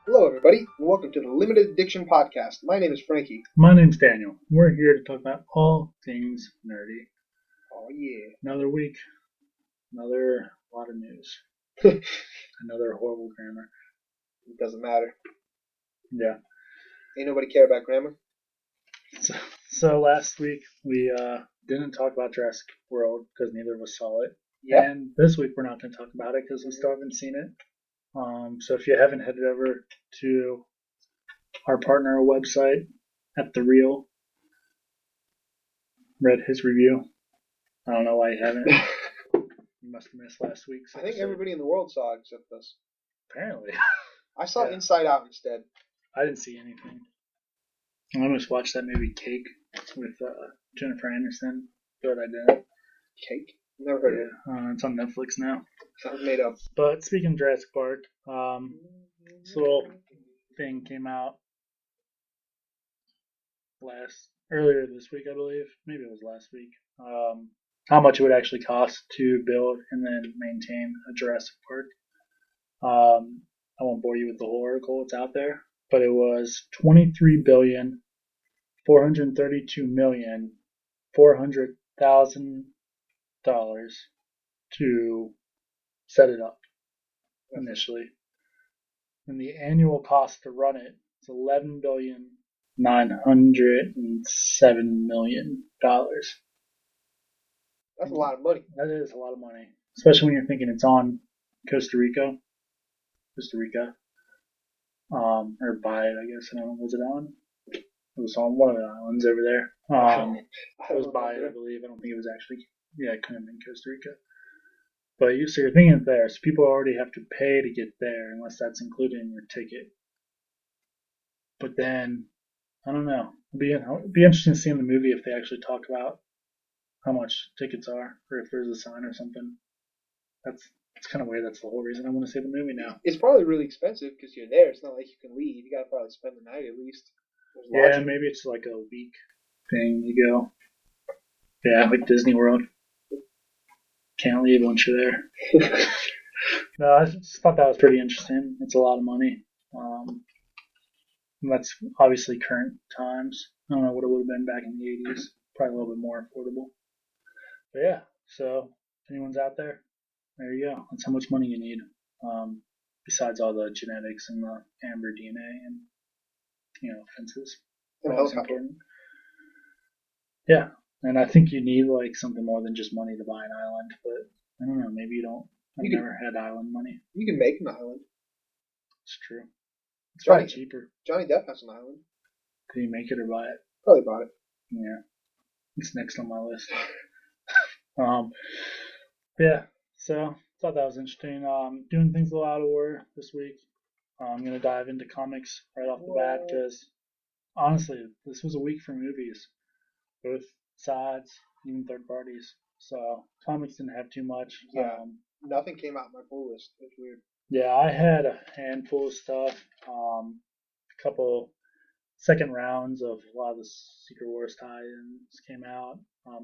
Hello, everybody, and welcome to the Limited Addiction Podcast. My name is Frankie. My name's Daniel. We're here to talk about all things nerdy. Oh, yeah. Another week, another lot of news, another horrible grammar. It doesn't matter. Yeah. Ain't nobody care about grammar. So last week we didn't talk about Jurassic World because neither of us saw it. Yep. And this week we're not going to talk about it because we still haven't seen it. So if you haven't headed over to our partner website at The Real, read his review. I don't know why you haven't. You must have missed last week's I think episode. everybody in the world saw it except us. Apparently. I saw Yeah. Inside Out instead. I didn't see anything. I almost watched that movie Cake with Jennifer Aniston, but I didn't. Cake? Never heard of it. It's on Netflix now. Sounds made up. But speaking of Jurassic Park, this little thing came out earlier this week, I believe. Maybe it was last week. How much it would actually cost to build and then maintain a Jurassic Park. I won't bore you with the whole article. It's out there. But it was $23,432,400,000 to set it up initially. And the annual cost to run it is $11,907,000,000. That's a lot of money. That is a lot of money, especially when you're thinking it's on Costa Rica, or by it, I guess. I don't know. Was it on? It was on one of the islands over there. It was by it, I believe. I don't think it was actually. Yeah, it couldn't have been Costa Rica. But so you're thinking it's there, so people already have to pay to get there, unless that's included in your ticket. But then, I don't know. It'd be interesting to see in the movie if they actually talk about how much tickets are, or if there's a sign or something. It's kind of weird. That's the whole reason I want to see the movie now. It's probably really expensive because you're there. It's not like you can leave. You gotta probably spend the night at least. Yeah, maybe it's like a week thing. You go. Yeah, like Disney World. Can't leave once you're there. No, I just thought that was pretty interesting. It's a lot of money. That's obviously current times. I don't know what it would have been back in the 80s. Probably a little bit more affordable. But yeah, so if anyone's out there, there you go. That's how much money you need. Besides all the genetics and the amber DNA and, fences. Always important. Yeah, and I think you need like something more than just money to buy an island. But I don't know. Maybe you don't. I've never had island money. You can make an island. It's true. It's Johnny, probably cheaper. Johnny Depp has an island. Did he make it or buy it? Probably bought it. Yeah. It's next on my list. Yeah, so thought that was interesting. Doing things a little out of order this week. I'm going to dive into comics right off the bat because, honestly, this was a week for movies. Both sides, even third parties. So, comics didn't have too much. Yeah. Nothing came out on my pull list. It's weird. Yeah, I had a handful of stuff. A couple second rounds of a lot of the Secret Wars tie-ins came out.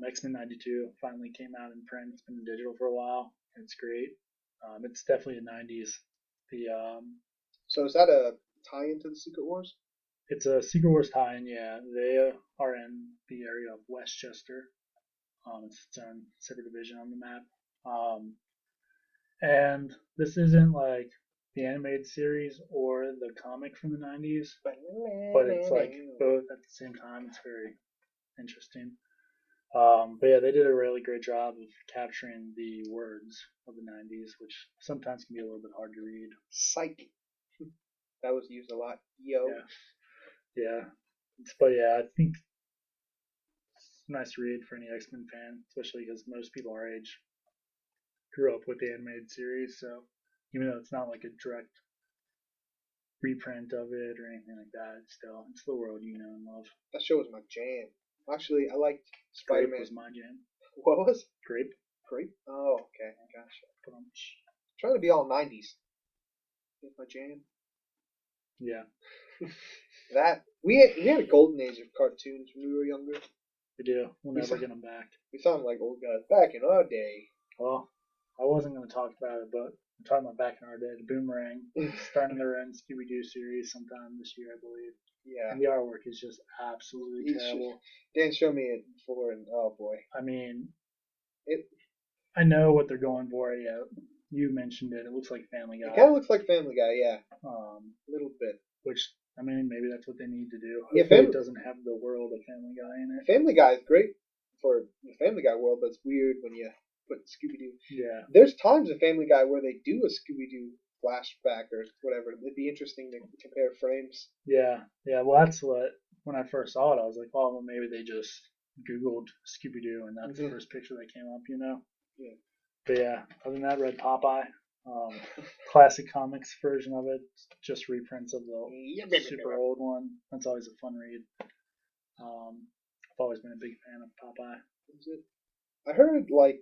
X-Men 92 finally came out in print. It's been digital for a while. It's great. It's definitely a 90s. So is that a tie-in to the Secret Wars? It's a Secret Wars tie-in, yeah. They are in the area of Westchester. It's its own separate division on the map. And this isn't like the animated series or the comic from the 90s, but it's like both at the same time. It's very interesting. But yeah, they did a really great job of capturing the words of the 90s, which sometimes can be a little bit hard to read. Psych. That was used a lot. Yo. Yeah. But yeah, I think it's a nice read for any X-Men fan, especially because most people our age grew up with the animated series, so even though it's not like a direct reprint of it or anything like that, it's the world you know and love. That show was my jam. Actually, I liked Spider-Man. Grape was my jam. What was? Grape. Oh, okay. Gotcha. Trying to be all 90s. That's my jam. Yeah. We had a golden age of cartoons when we were younger. We do. We'll never get them back. We sound like old guys back in our day. Well, I wasn't going to talk about it, but I'm talking about back in our day, the Boomerang, starting their own Scooby-Doo series sometime this year, I believe. Yeah. And the artwork is just absolutely terrible. Dan showed me it before, and oh boy. I mean, It. I know what they're going for. Yeah, you mentioned it. It looks like Family Guy. It kind of looks like Family Guy, yeah. A little bit. Which, I mean, maybe that's what they need to do. Yeah, Hopefully it doesn't have the world of Family Guy in it. Family Guy is great for the Family Guy world, but it's weird when you put Scooby-Doo. Yeah. There's times in Family Guy where they do a Scooby-Doo flashback or whatever. It'd be interesting to compare frames. Yeah. Well, that's what, when I first saw it, I was like, oh, well, maybe they just Googled Scooby-Doo and that's the first picture that came up, you know? Yeah. But yeah, other than that, read Popeye. Classic comics version of it, just reprints of the super old one. That's always a fun read. I've always been a big fan of Popeye. Is it? I heard like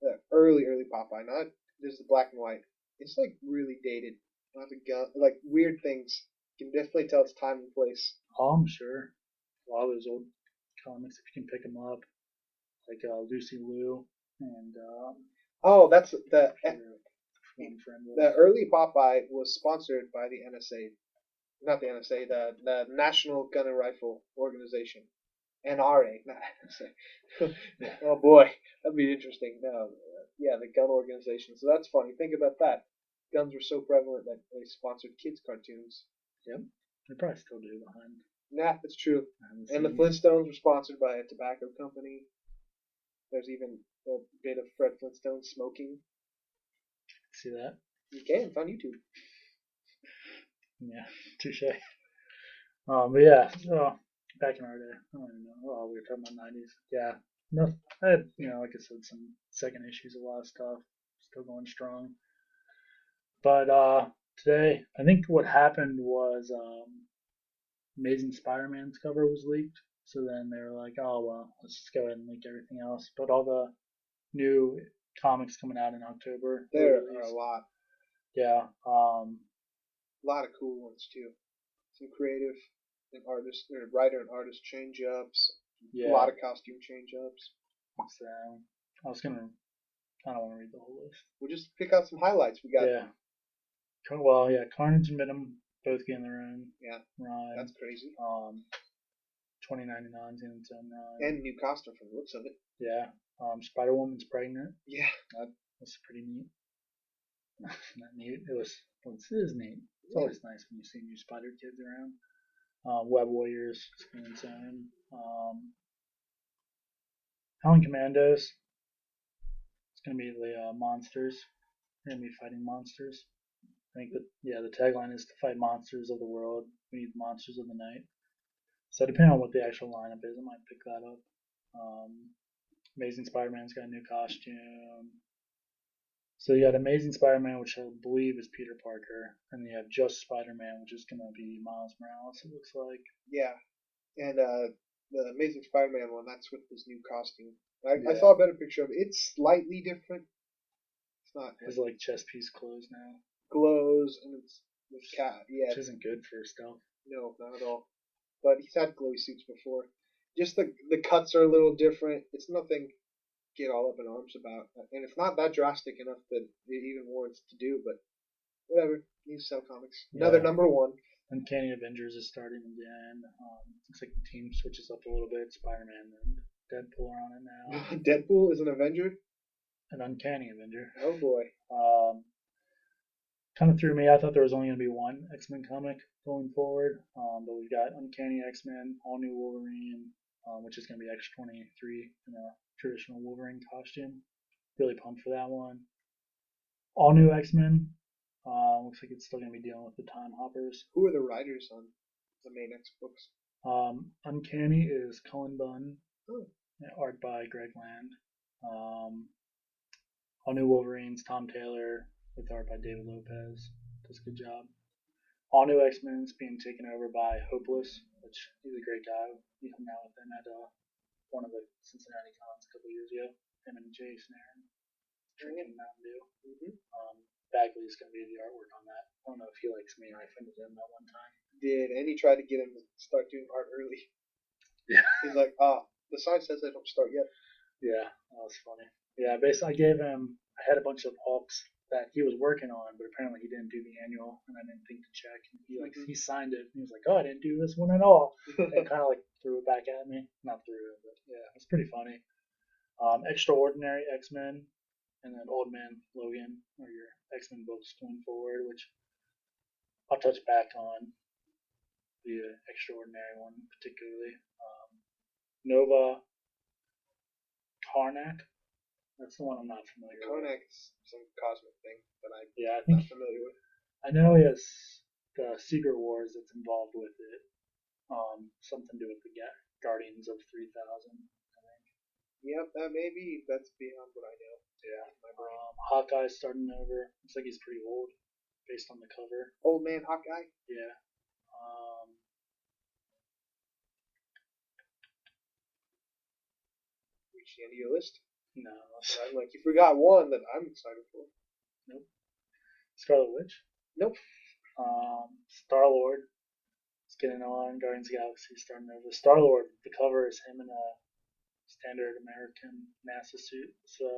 the early Popeye, not just the black and white. It's like really dated. Not the gun, like weird things. You can definitely tell it's time and place. Oh, I'm sure. A lot of those old comics, if you can pick them up, like Lucy Liu and. Oh, that's the. Friend the early Popeye was sponsored by the NSA, not the NSA, the National Gun and Rifle Organization, NRA, not NSA. Oh boy, that'd be interesting. No, yeah, the gun organization. So that's funny. Think about that. Guns were so prevalent that they sponsored kids' cartoons. Yep, they probably still do behind. Nah, that's true. And the Flintstones were sponsored by a tobacco company. There's even a bit of Fred Flintstone smoking. See that? You can. It's on YouTube. Yeah, touche. But yeah, so back in our day, I don't even know. Well, we were talking about 90s. Yeah, no, I had, like I said, some second issues, a lot of stuff, still going strong. But today, I think what happened was Amazing Spider-Man's cover was leaked. So then they were like, oh well, let's just go ahead and leak everything else. But all the new comics coming out in October. There are a lot. Yeah. A lot of cool ones too. Some creative and artist, or writer and artist change ups. Yeah. A lot of costume change ups. So, I don't want to read the whole list. We'll just pick out some highlights. We got. Yeah. Well, yeah, Carnage and Venom both getting their own. Yeah. Run. That's crazy. 2099 is in its own run. And new costume from the looks of it. Yeah. Spider-Woman's pregnant. Yeah. That's pretty neat. Not neat. It is neat. It's always nice when you see new Spider Kids around. Web Warriors is going its own. Howling Commandos. It's going to be the monsters. They're going to be fighting monsters. I think the tagline is to fight monsters of the world. We need monsters of the night. So depending on what the actual lineup is, I might pick that up. Amazing Spider-Man's got a new costume. So you got Amazing Spider-Man, which I believe is Peter Parker, and then you have Just Spider-Man, which is going to be Miles Morales, it looks like. Yeah, and the Amazing Spider-Man one, that's with his new costume. I saw a better picture of it. It's slightly different. It's not. His chest piece clothes now. Glows, and it's with cat. Yeah, which isn't good for stealth. No, not at all. But he's had glowy suits before. Just the cuts are a little different. It's nothing to get all up in arms about, and it's not that drastic enough that it even warrants to do. But whatever, you sell comics. Yeah. Another number one. Uncanny Avengers is starting again. Looks like the team switches up a little bit. Spider-Man and Deadpool are on it now. Deadpool is an Avenger. An Uncanny Avenger. Oh boy. Kind of threw me. I thought there was only going to be one X-Men comic going forward, but we've got Uncanny X-Men, All New Wolverine, which is going to be X-23 in a traditional Wolverine costume. Really pumped for that one. All New X-Men. Looks like it's still going to be dealing with the Time Hoppers. Who are the writers on the main X books? Uncanny is Cullen Bunn. Oh. Art by Greg Land. All New Wolverine's Tom Taylor with art by David Lopez. Does a good job. All New X-Men's being taken over by Hopeless, which he's a great guy. He hung out with them at one of the Cincinnati cons a couple years ago. Him and Jason Aaron drinking Mountain Dew. Mm-hmm. Bagley's going to be the artwork on that. I don't know if he likes me. I offended him that one time. Did, and he tried to get him to start doing art early. Yeah. He's like, the sign says I don't start yet. Yeah, that was funny. Yeah, basically I had a bunch of Hulks that he was working on, but apparently he didn't do the annual, and I didn't think to check. And he signed it, and he was like, "Oh, I didn't do this one at all," and kind of like threw it back at me. Not threw it, but yeah, it's pretty funny. Extraordinary X-Men, and then Old Man Logan are your X-Men books going forward, which I'll touch back on the Extraordinary one particularly. Nova Karnak. That's the one I'm not familiar with. Karnak's some cosmic thing that I'm not familiar with. I know he has the Secret Wars that's involved with it. Something to do with the Guardians of 3000, I think. Yep, that's beyond what I know. Yeah. Hawkeye's starting over. Looks like he's pretty old, based on the cover. Old man Hawkeye? Yeah. Reach the end of your list? No. I'm like, you forgot one that I'm excited for. Nope. Scarlet Witch? Nope. Star-Lord is getting on. Guardians of the Galaxy starting over. Star-Lord, the cover is him in a standard American NASA suit. So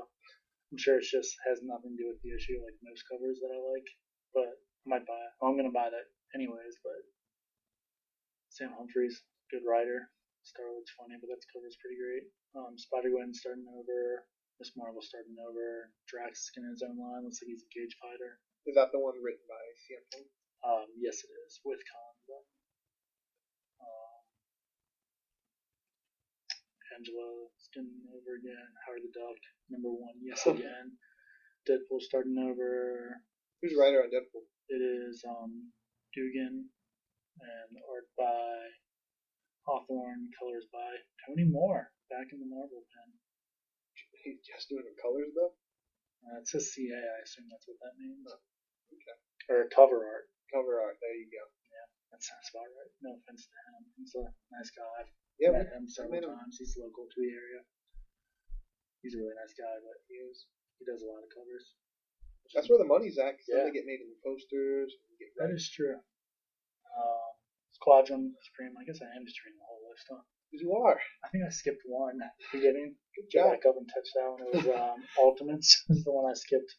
I'm sure it just has nothing to do with the issue like most covers that I like. But I might buy it. I'm going to buy that anyways, but Sam Humphries, good writer. Star-Lord's funny, but that cover's pretty great. Spider-Gwen starting over. Miss Marvel starting over. Drax is getting his own line. Looks like he's a cage fighter. Is that the one written by CM Punk? Yes, it is. With Khan. Angela's getting over again. Howard the Duck, #1, yes again. Deadpool starting over. Who's the writer on Deadpool? It is Dugan, and art by Hawthorne, colors by Tony Moore, back in the Marvel pen. He's just doing the colors, though? It says CA, I assume that's what that means. Oh, okay. Or cover art. Cover art, there you go. Yeah, that sounds about right. No offense to him. He's a nice guy. Yeah, met him several times. He's local to the area. He's a really nice guy, but he does a lot of covers. That's where the money's at, because they get made in posters. That is true. Squadron Supreme. I guess I am just reading the whole list, huh? You are. I think I skipped one at the beginning. Good job. Back up and touch that one. It was Ultimates is the one I skipped.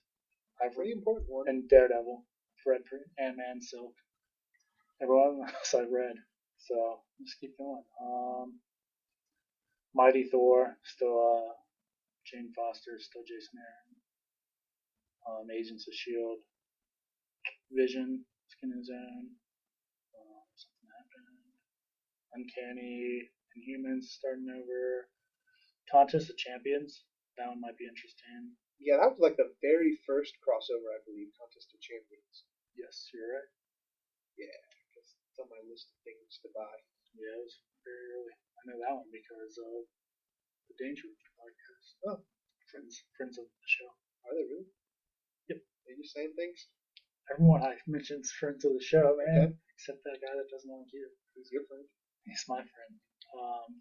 Pretty important one. And Daredevil. Read Ant-Man, Silk. Everyone else I've read. So just keep going. Mighty Thor, still Jane Foster, still Jason Aaron. Agents of S.H.I.E.L.D. Vision, skin his own. Something happened. Uncanny Inhumans starting over. Contest of Champions. That one might be interesting. Yeah, that was like the very first crossover, I believe. Contest of Champions. Yes, you're right. Yeah, because it's on my list of things to buy. Yeah, it was very early. I know that one because of the Danger podcast. Oh, friends of the show. Are they really? Yep. They just saying things. Everyone I mention's friends of the show, man. Okay. Except that guy that doesn't like you. He's your friend. He's my friend.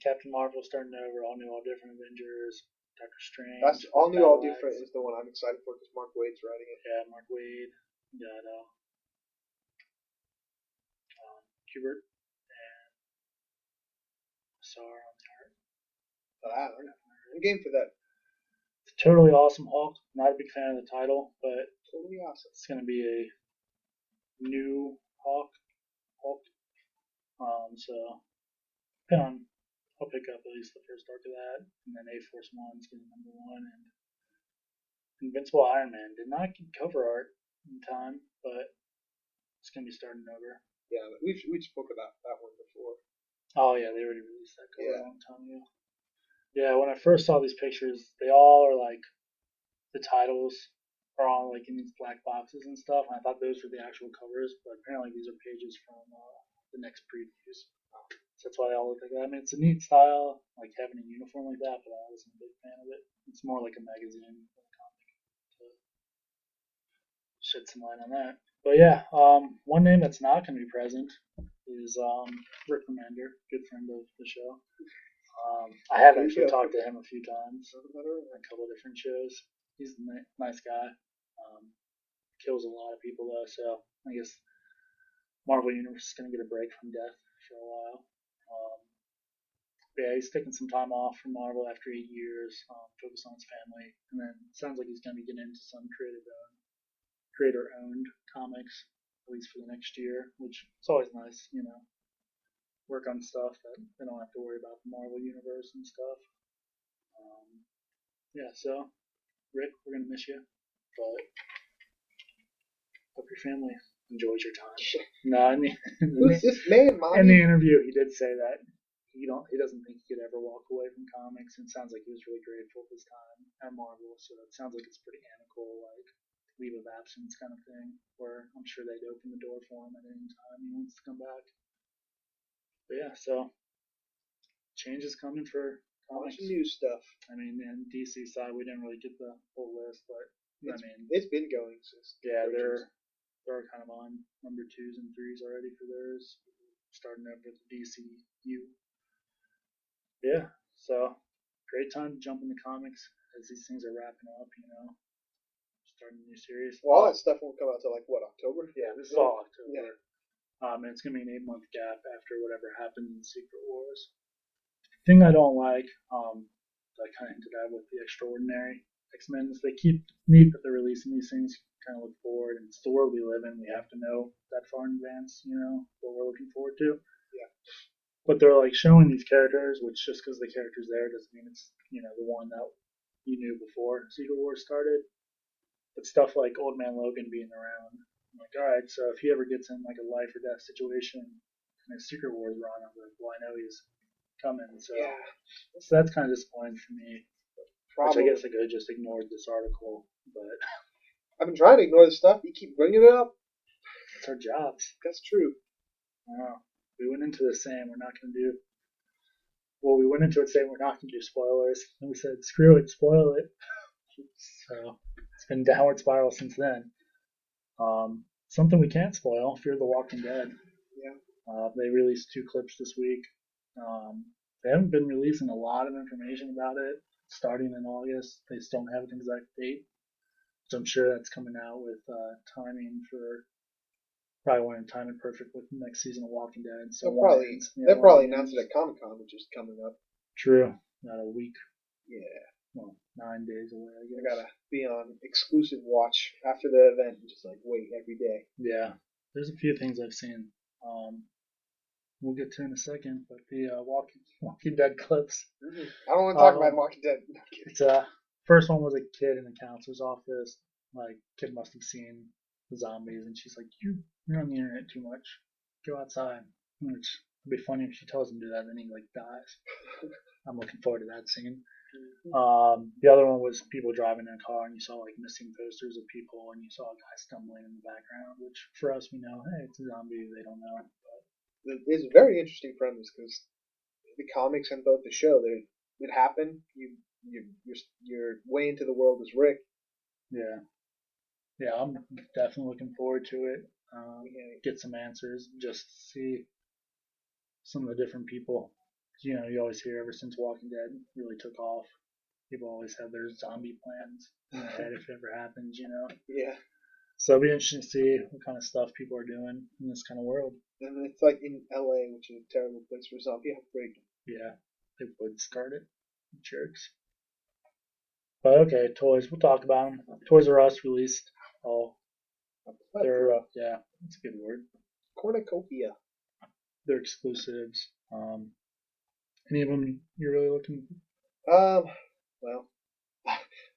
Captain Marvel starting over. All new, all different Avengers. Doctor Strange. That's all new, all different is the one I'm excited for because Mark Waid's writing it. Yeah, Mark Waid. Got Hubert and Sar on the art. I'm game for that. It's a totally awesome Hulk. Not a big fan of the title, but totally awesome. It's going to be a new Hulk. So I'll pick up at least the first arc of that, and then A-Force 1's getting #1, and Invincible Iron Man did not get cover art in time, but it's going to be starting over. Yeah, we spoke about that one before. Oh yeah, they already released that cover a long time ago. Yeah, when I first saw these pictures, they all are like, the titles are all like in these black boxes and stuff, and I thought those were the actual covers, but apparently these are pages from the next previews. So that's why they all look like that. I mean, it's a neat style, like having a uniform like that, but I wasn't a big fan of it. It's more like a magazine than a comic. To shed some light on that. But yeah, one name that's not going to be present is Rick Remender, good friend of the show. I have actually talked to him a few times on a couple of different shows. He's a nice guy. Kills a lot of people though, so I guess Marvel Universe is going to get a break from death for a while. Yeah, he's taking some time off from Marvel after 8 years, focus on his family, and then it sounds like he's going to be getting into some creative creator-owned comics, at least for the next year, which is always nice, work on stuff that they don't have to worry about the Marvel Universe and stuff. Yeah, so, Rick, we're going to miss you, but hope your family enjoys your time. No, Who's this man, Mommy? in the interview, he did say that he doesn't think he could ever walk away from comics, and it sounds like he was really grateful for his time at Marvel. So it sounds like it's pretty amicable, like leave of absence kind of thing, where I'm sure they'd open the door for him at any time he wants to come back. But yeah, so change is coming for comics. New stuff. I mean, and DC side, we didn't really get the whole list, but it's been going since. Yeah, they're kind of on number 2s and 3s already for theirs, starting up with DCU. Yeah, so great time to jump into comics as these things are wrapping up, starting a new series. Well, all that stuff won't come out till October? Yeah, this is all October. Yeah. And it's going to be an 8-month gap after whatever happens in Secret Wars. The thing I don't like, I kind of hinted at with the Extraordinary X-Men, is they keep neat that they're releasing these things, kind of look forward, and it's the world we live in. We have to know that far in advance, what we're looking forward to. Yeah. But they're like showing these characters, which just because the character's there doesn't mean it's, the one that you knew before Secret Wars started. But stuff like Old Man Logan being around, I'm like, alright, so if he ever gets in like a life or death situation in a Secret Wars run, I'm like, well, I know he's coming. So, yeah. So that's kind of disappointing for me. Probably. Which I guess I could have just ignored this article, but I've been trying to ignore this stuff. You keep bringing it up. It's our jobs. That's true. I don't know. We went into this saying we're not going to do. Well, we went into it saying we're not going to do spoilers, and we said, screw it, spoil it. So it's been downward spiral since then. Something we can't spoil: Fear the Walking Dead. Yeah. They released 2 clips this week. They haven't been releasing a lot of information about it. Starting in August, they just don't have an exact date. So I'm sure that's coming out with timing for. Probably want to time it perfect with the next season of Walking Dead. So they'll probably announce it at Comic-Con, which is coming up. True. Not a week. Yeah. Well, 9 days away, I guess. I gotta be on exclusive watch after the event and just wait every day. Yeah. There's a few things I've seen. We'll get to in a second, but the Walking Dead clips. Mm-hmm. I don't want to talk about Walking Dead. It's first one was a kid in the counselor's office. Kid must have seen the zombies, and she's like, "You're on the internet too much. Go outside." Which would be funny if she tells him to do that, then he dies. I'm looking forward to that scene. The other one was people driving in a car, and you saw missing posters of people, and you saw a guy stumbling in the background. Which for us, we know, hey, it's a zombie. They don't know. But it's a very interesting premise because the comics and both the show, it happened. You're way into the world as Rick. Yeah. Yeah, I'm definitely looking forward to it. Get some answers, just see some of the different people. You always hear ever since Walking Dead really took off, people always have their zombie plans in their head if it ever happens, Yeah. So it'll be interesting to see what kind of stuff people are doing in this kind of world. And it's in LA, which is a terrible place for zombie outbreak. Yeah, they would start it. Jerks. But okay, toys. We'll talk about them. Toys R Us released yeah, that's a good word. Cornucopia. They're exclusives. Any of them you're really looking? Well,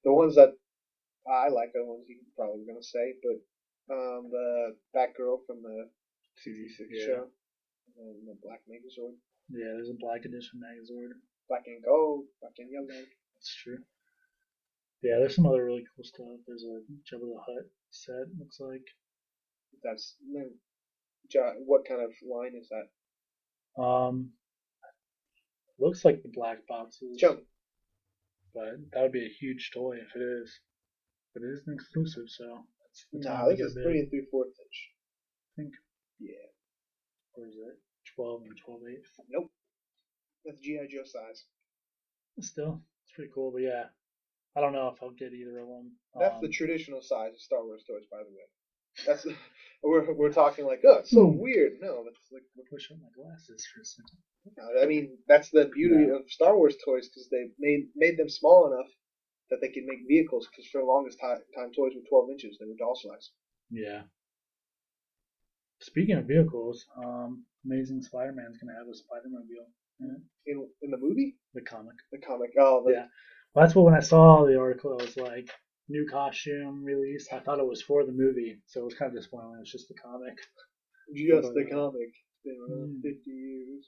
the ones that I like are the ones you're probably gonna say, but the Batgirl from the SDCC show, and the Black Megazord. Yeah, there's a Black Edition Megazord. Black and gold, black and yellow. That's true. Yeah, there's some other really cool stuff. There's a Jabba the Hutt set, looks like. That's what kind of line is that? Looks like the black boxes. Jump. But that would be a huge toy if it is. But it is an exclusive, so that's I think it's 3 3/4 inch. I think. Yeah. Or is it 12 and 12/8? Nope. That's G.I. Joe size. Still, it's pretty cool, but yeah. I don't know if I'll get either of them. That's the traditional size of Star Wars toys, by the way. That's we're talking it's so weird. No, that's we'll push up my glasses for a second. I mean, that's the beauty of Star Wars toys because they made them small enough that they could make vehicles. Because for the longest time, toys were 12 inches. They were doll size. Yeah. Speaking of vehicles, Amazing Spider-Man's gonna have a Spider-Mobile in it. In the movie, The comic. the comic. Oh, Yeah. Well, that's what when I saw the article, it was like new costume release. I thought it was for the movie, so it was kind of disappointing when it was just the comic. just the comic. It's been around 50 years.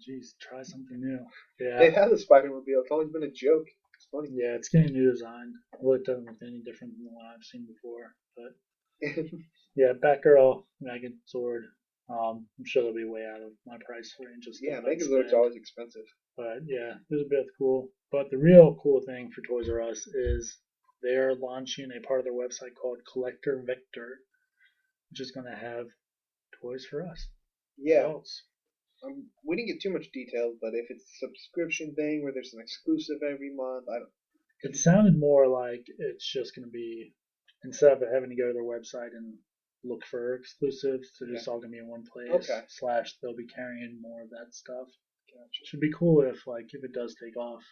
Jeez, try something new. Yeah. They had the Spider-Mobile. It's always been a joke. It's funny. Yeah, it's getting a new design. Well, it doesn't look any different than the one I've seen before. But yeah, Batgirl, Megan Sword. I'm sure they'll be way out of my price range. Yeah, Megazord's always expensive. But yeah, those are both cool. But the real cool thing for Toys R Us is they're launching a part of their website called Collector Vector, which is going to have Toys for Us. Yeah. Adults. We didn't get too much detail, but if it's a subscription thing where there's an exclusive every month, I don't. It sounded more like it's just going to be, instead of having to go to their website and look for exclusives, they're just all going to be in one place. Okay. / they'll be carrying more of that stuff. Gotcha. Should be cool if it does take off.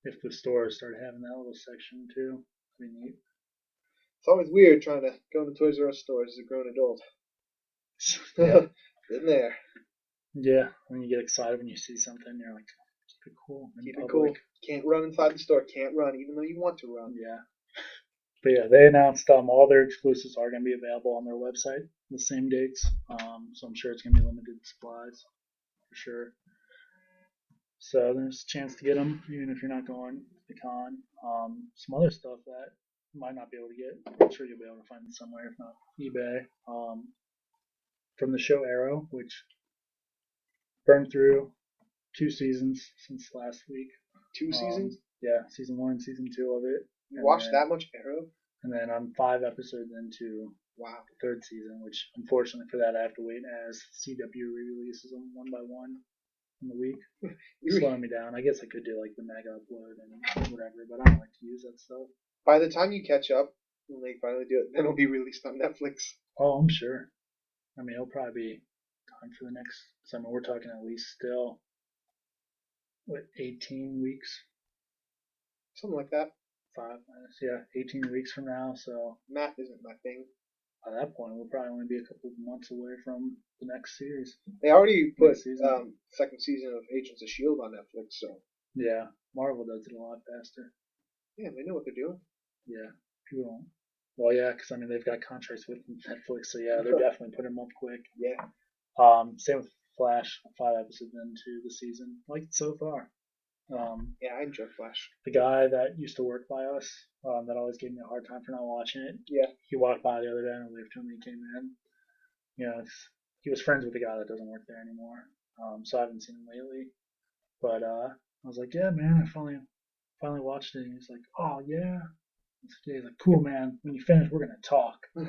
If the stores start having that little section too. That'd be neat. It's always weird trying to go into Toys R Us stores as a grown adult. Yeah. Been there. Yeah, when you get excited when you see something, you're like, keep it cool. Keep it cool. Can't run inside the store. Can't run, even though you want to run. Yeah. But yeah, they announced all their exclusives are going to be available on their website the same dates. So I'm sure it's going to be limited supplies for sure. So there's a chance to get them, even if you're not going to the con. Some other stuff that you might not be able to get. I'm sure you'll be able to find it somewhere, if not eBay. From the show Arrow, which burned through 2 seasons since last week. 2 seasons? Yeah, season 1 and season 2 of it. You watched that much Arrow? And then I'm 5 episodes into the 3rd season, which unfortunately for that I have to wait as CW re-releases them one by one in the week. Slowing me down. I guess I could do like the mega upload and whatever, but I don't like to use that stuff. By the time you catch up, when they finally do it, then it'll be released on Netflix. Oh, I'm sure. I mean, it'll probably be time for the next summer. We're talking at least still, 18 weeks? Something like that. 18 weeks from now, so. Math isn't my thing. By that point, we'll probably only be a couple of months away from the next series. They already put second season of Agents of S.H.I.E.L.D. on Netflix, so. Yeah, Marvel does it a lot faster. Yeah, they know what they're doing. Yeah, people don't. Well, yeah, because I mean they've got contracts with Netflix, so yeah, they're definitely putting them up quick. Yeah. Same with Flash. 5 episodes into the season, like it so far. Yeah, I enjoy Flash. The guy that used to work by us, that always gave me a hard time for not watching it. Yeah. He walked by the other day and I waved to him when he came in. You know, he was friends with the guy that doesn't work there anymore. So I haven't seen him lately. But I was like, yeah, man, I finally watched it. And he's like, oh yeah. He's like, cool, man. When you finish, we're gonna talk. I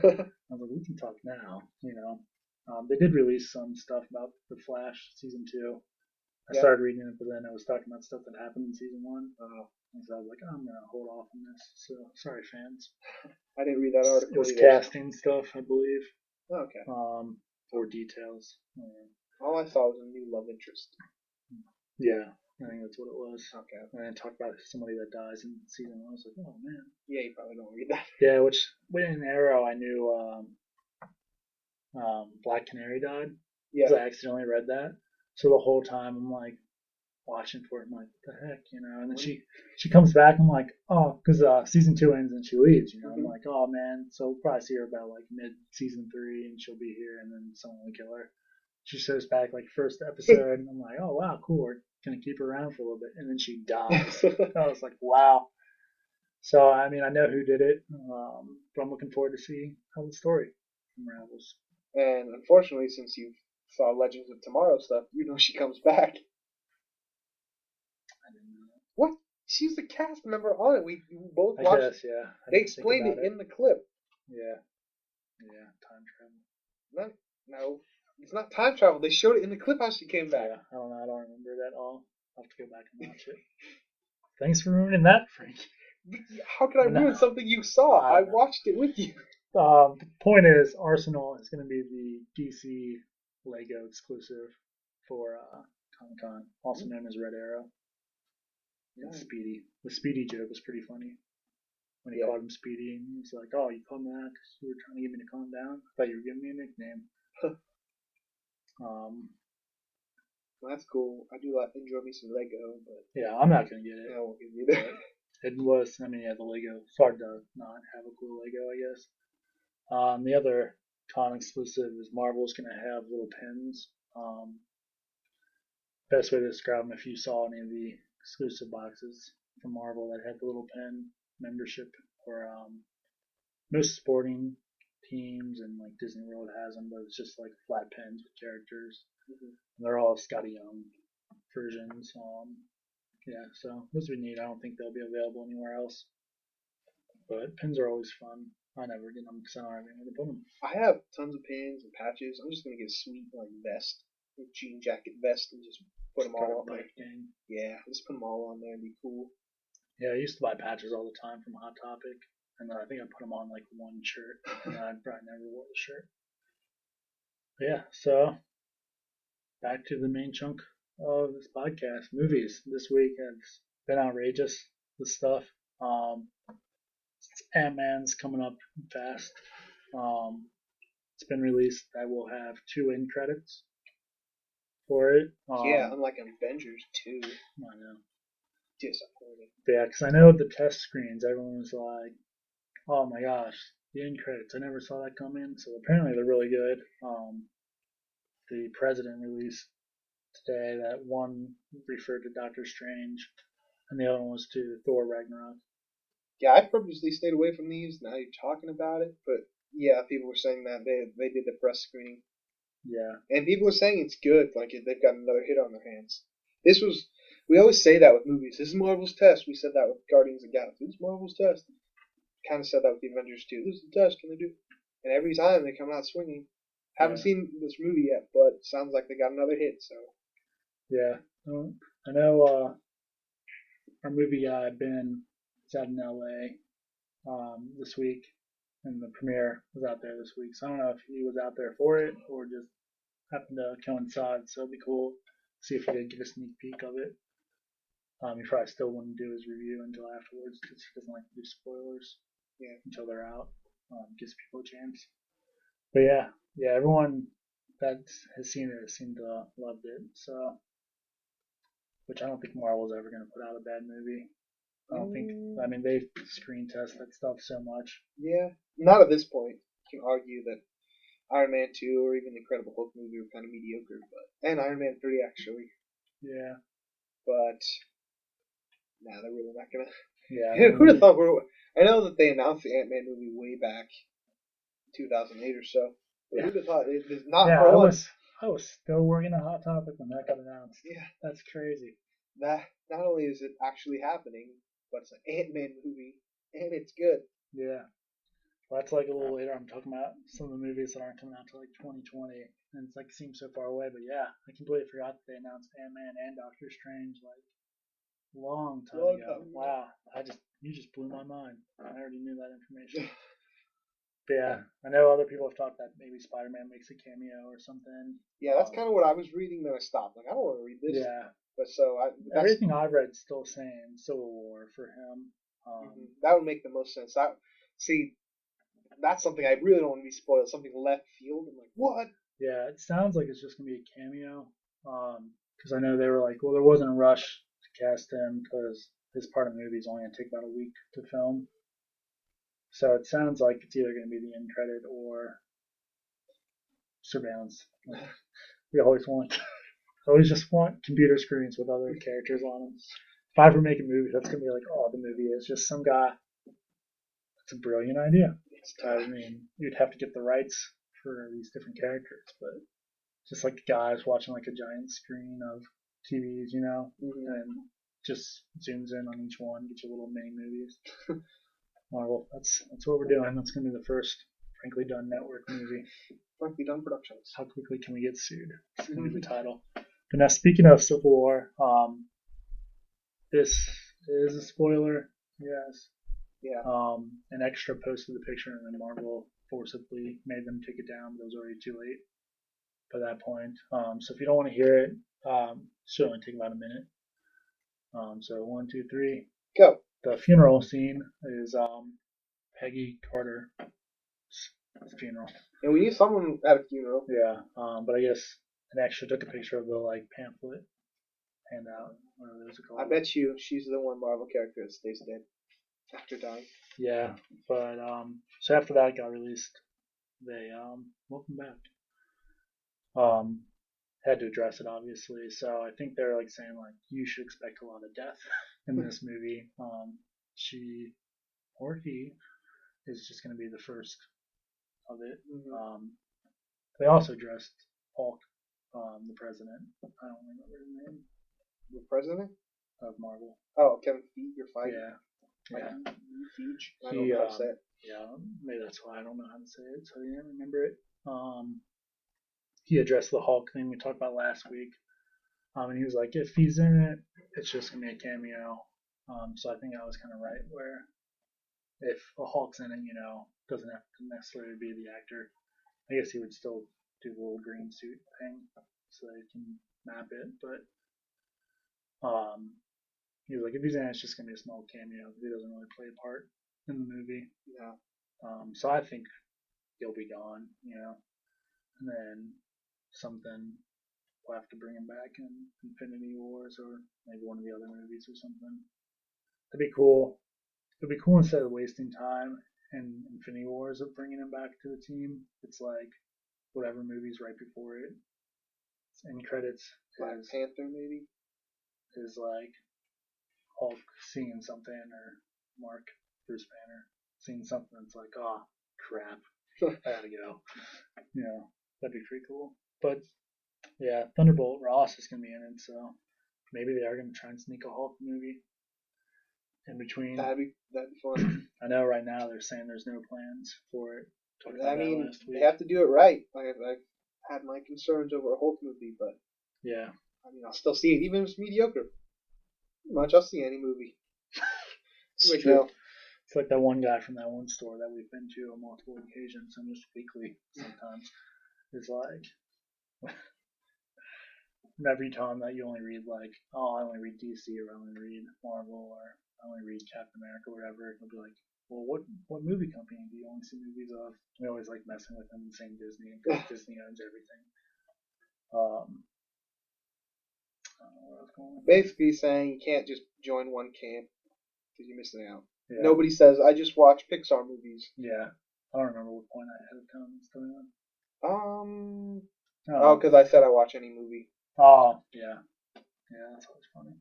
was like, we can talk now. You know. They did release some stuff about the Flash season 2. I started reading it, but then I was talking about stuff that happened in season 1. And so I was like, I'm gonna hold off on this. So sorry, fans. I didn't read that article. It was casting stuff, I believe. Okay. For details. All I saw was a new love interest. Yeah, I think that's what it was. Okay. And then talk about somebody that dies in season 1. I was like, oh man. Yeah, you probably don't read that. Yeah, which in Arrow I knew Black Canary died. Yeah. Because I accidentally read that. So the whole time I'm like watching for it. I'm like, what the heck, you know? And then she comes back. I'm like, oh, because season 2 ends and she leaves. You know, I'm like, oh man. So we'll probably see her about like mid season 3, and she'll be here, and then someone will kill her. She shows back like first episode, and I'm like, oh wow, cool. We're gonna keep her around for a little bit, and then she dies. I was like, wow. So I mean, I know who did it, but I'm looking forward to see how the story unravels. And unfortunately, since you saw Legends of Tomorrow stuff, you know she comes back. I didn't know that. What? She's a cast member on it. We both watched. I guess, yeah. They explained it in the clip. Yeah. Yeah, time travel. No, it's not time travel. They showed it in the clip how she came back. Yeah, I don't know. I don't remember that at all. I'll have to go back and watch it. Thanks for ruining that, Frank. How could I ruin something you saw? I watched it with you. The point is, Arsenal is going to be the DC Lego exclusive for Comic-Con, also known as Red Arrow. And Speedy. The Speedy joke was pretty funny. when he called him Speedy, and he was like, "Oh, you called me that because you were trying to get me to calm down? I thought you were giving me a nickname." Well, that's cool. I do enjoy me some Lego, but yeah, I'm not gonna get it. I won't get it either. It was, I mean, yeah, the Lego. It's hard to not have a cool Lego, I guess. The other con exclusive is Marvel's gonna have little pins. Best way to describe them, if you saw any of the exclusive boxes from Marvel that had the little pin membership, or most sporting teams and like Disney World has them, but it's just like flat pins with characters. Mm-hmm. They're all Scotty Young versions. Yeah, so those would be neat. I don't think they'll be available anywhere else. But pins are always fun. I never get them because I don't have anywhere to put them. I have tons of pins and patches. I'm just gonna get a sweet like vest, like jean jacket vest, and just put them all on there. Yeah, just put them all on there and be cool. Yeah, I used to buy patches all the time from Hot Topic, and then I think I put them on like one shirt, and then I probably never wore the shirt. But yeah, so back to the main chunk of this podcast. Movies this week have been outrageous. The stuff. Ant-Man's coming up fast. It's been released. I will have 2 end credits for it. Yeah, unlike Avengers 2. I know. Disappointing. Yeah, because I know the test screens, everyone was like, "Oh my gosh, the end credits! I never saw that come in." So apparently they're really good. The president released today that one referred to Doctor Strange, and the other one was to Thor Ragnarok. Yeah, I purposely stayed away from these. Now you're talking about it, but yeah, people were saying that they did the press screening. Yeah, and people were saying it's good. Like they've got another hit on their hands. We always say that with movies. This is Marvel's test. We said that with Guardians of the Galaxy. This is Marvel's test. Kind of said that with the Avengers too. This is the test. Can they do? And every time they come out swinging. Haven't seen this movie yet, but sounds like they got another hit. So. Yeah, I know. Our movie guy Ben is out in LA this week, and the premiere was out there this week. So I don't know if he was out there for it or just happened to coincide. So it'd be cool to see if he did get a sneak peek of it. He probably still wouldn't do his review until afterwards because he doesn't like to do spoilers until they're out. Gives people a chance. But yeah, everyone that has seen it seemed to loved it. So, which I don't think Marvel's ever going to put out a bad movie. I don't think. I mean, they screen test that stuff so much. Yeah, not at this point. You can argue that Iron Man 2 or even the Incredible Hulk movie were kind of mediocre, and Iron Man 3 actually. Yeah. But nah, they're really not gonna. Yeah. Who'd have thought I know that they announced the Ant-Man movie way back, 2008 or so. But who'd have thought it is not? Yeah, I was still working on Hot Topic when that got announced. Yeah, that's crazy. That not only is it actually happening, but it's an Ant-Man movie and it's good. Yeah. Well, that's like a little later. I'm talking about some of the movies that aren't coming out till like 2020, and it's like it seems so far away. But yeah, I completely forgot that they announced Ant-Man and Doctor Strange like long time ago. Wow, you just blew my mind. I already knew that information. But yeah, I know other people have talked that maybe Spider-Man makes a cameo or something. Yeah, that's kind of what I was reading. Then I stopped. Like I don't want to read this. Yeah. But so everything I've read is still saying Civil War for him. That would make the most sense. That's something I really don't want to be spoiled. Something left field. I'm like, what? Yeah, it sounds like it's just gonna be a cameo. Because I know they were like, well, there wasn't a rush to cast him because this part of the movie is only gonna take about a week to film. So it sounds like it's either gonna be the end credit or surveillance. We always just want computer screens with other characters on them. If I ever make a movie, that's gonna be like, oh, the movie is just some guy. That's a brilliant idea. I mean, you'd have to get the rights for these different characters, but just like guys watching like a giant screen of TVs, and just zooms in on each one, get you little mini movies. Marvel, that's what we're doing. That's gonna be the first Frankly Done Network movie. Frankly Done Productions. How quickly can we get sued? That's gonna be the title. But now, speaking of Civil War, this is a spoiler. Yes. Yeah. An extra posted the picture, and then Marvel forcibly made them take it down, but it was already too late by that point. So if you don't want to hear it, it should only take about a minute. So 1, 2, 3, go. the funeral scene is Peggy Carter's funeral. And we need someone at a funeral. Yeah, but I guess it actually took a picture of the like pamphlet handout. What are those called? I bet you she's the one Marvel character that stays dead after dying. Yeah, but so after that got released, they welcome back. Had to address it obviously, so I think they're like saying like you should expect a lot of death in this movie. She or he is just going to be the first of it. Mm-hmm. They also addressed Hulk, the president. I don't remember his name. The president Of Marvel. Oh, Kevin Feige, you're fighting. Yeah. Yeah. Feige. I don't know how to say it. Yeah, maybe that's why I don't know how to say it, so I didn't remember it. He addressed the Hulk thing we talked about last week. And he was like, if he's in it, it's just gonna be a cameo. So I think I was kind of right. Where if a Hulk's in it, doesn't have to necessarily be the actor. I guess he would still do the little green suit thing, so they can map it. But he was like, if he's in it, it's just gonna be a small cameo. He doesn't really play a part in the movie. Yeah. So I think he'll be gone. And then something. We'll have to bring him back in Infinity Wars or maybe one of the other movies or something. It'd be cool. It'd be cool instead of wasting time in Infinity Wars of bringing him back to the team. It's like whatever movie's right before it. End credits. Black Panther maybe? Is like Hulk seeing something or Bruce Banner seeing something that's like, oh crap, I gotta go. That'd be pretty cool. But yeah, Thunderbolt Ross is going to be in it, so maybe they are going to try and sneak a Hulk movie in between. That'd be fun. I know right now they're saying there's no plans for it. I mean, they have to do it right. I've had my concerns over a Hulk movie, but yeah, I mean, I'll still see it, even if it's mediocre. Pretty much, I'll see any movie. It's true. It's like that one guy from that one store that we've been to on multiple occasions, almost weekly sometimes. Is like every time that you only read like, oh, I only read DC or I only read Marvel or I only read Captain America or whatever, he'll be like, well, what movie company do you only see movies of? We always like messing with them and saying Disney because Disney owns everything. Basically saying you can't just join one camp because you're missing out. Yeah. Nobody says, I just watch Pixar movies. Yeah. I don't remember what point I had of comments going on. Because I said I watch any movie. Oh, yeah. Yeah, that's always funny.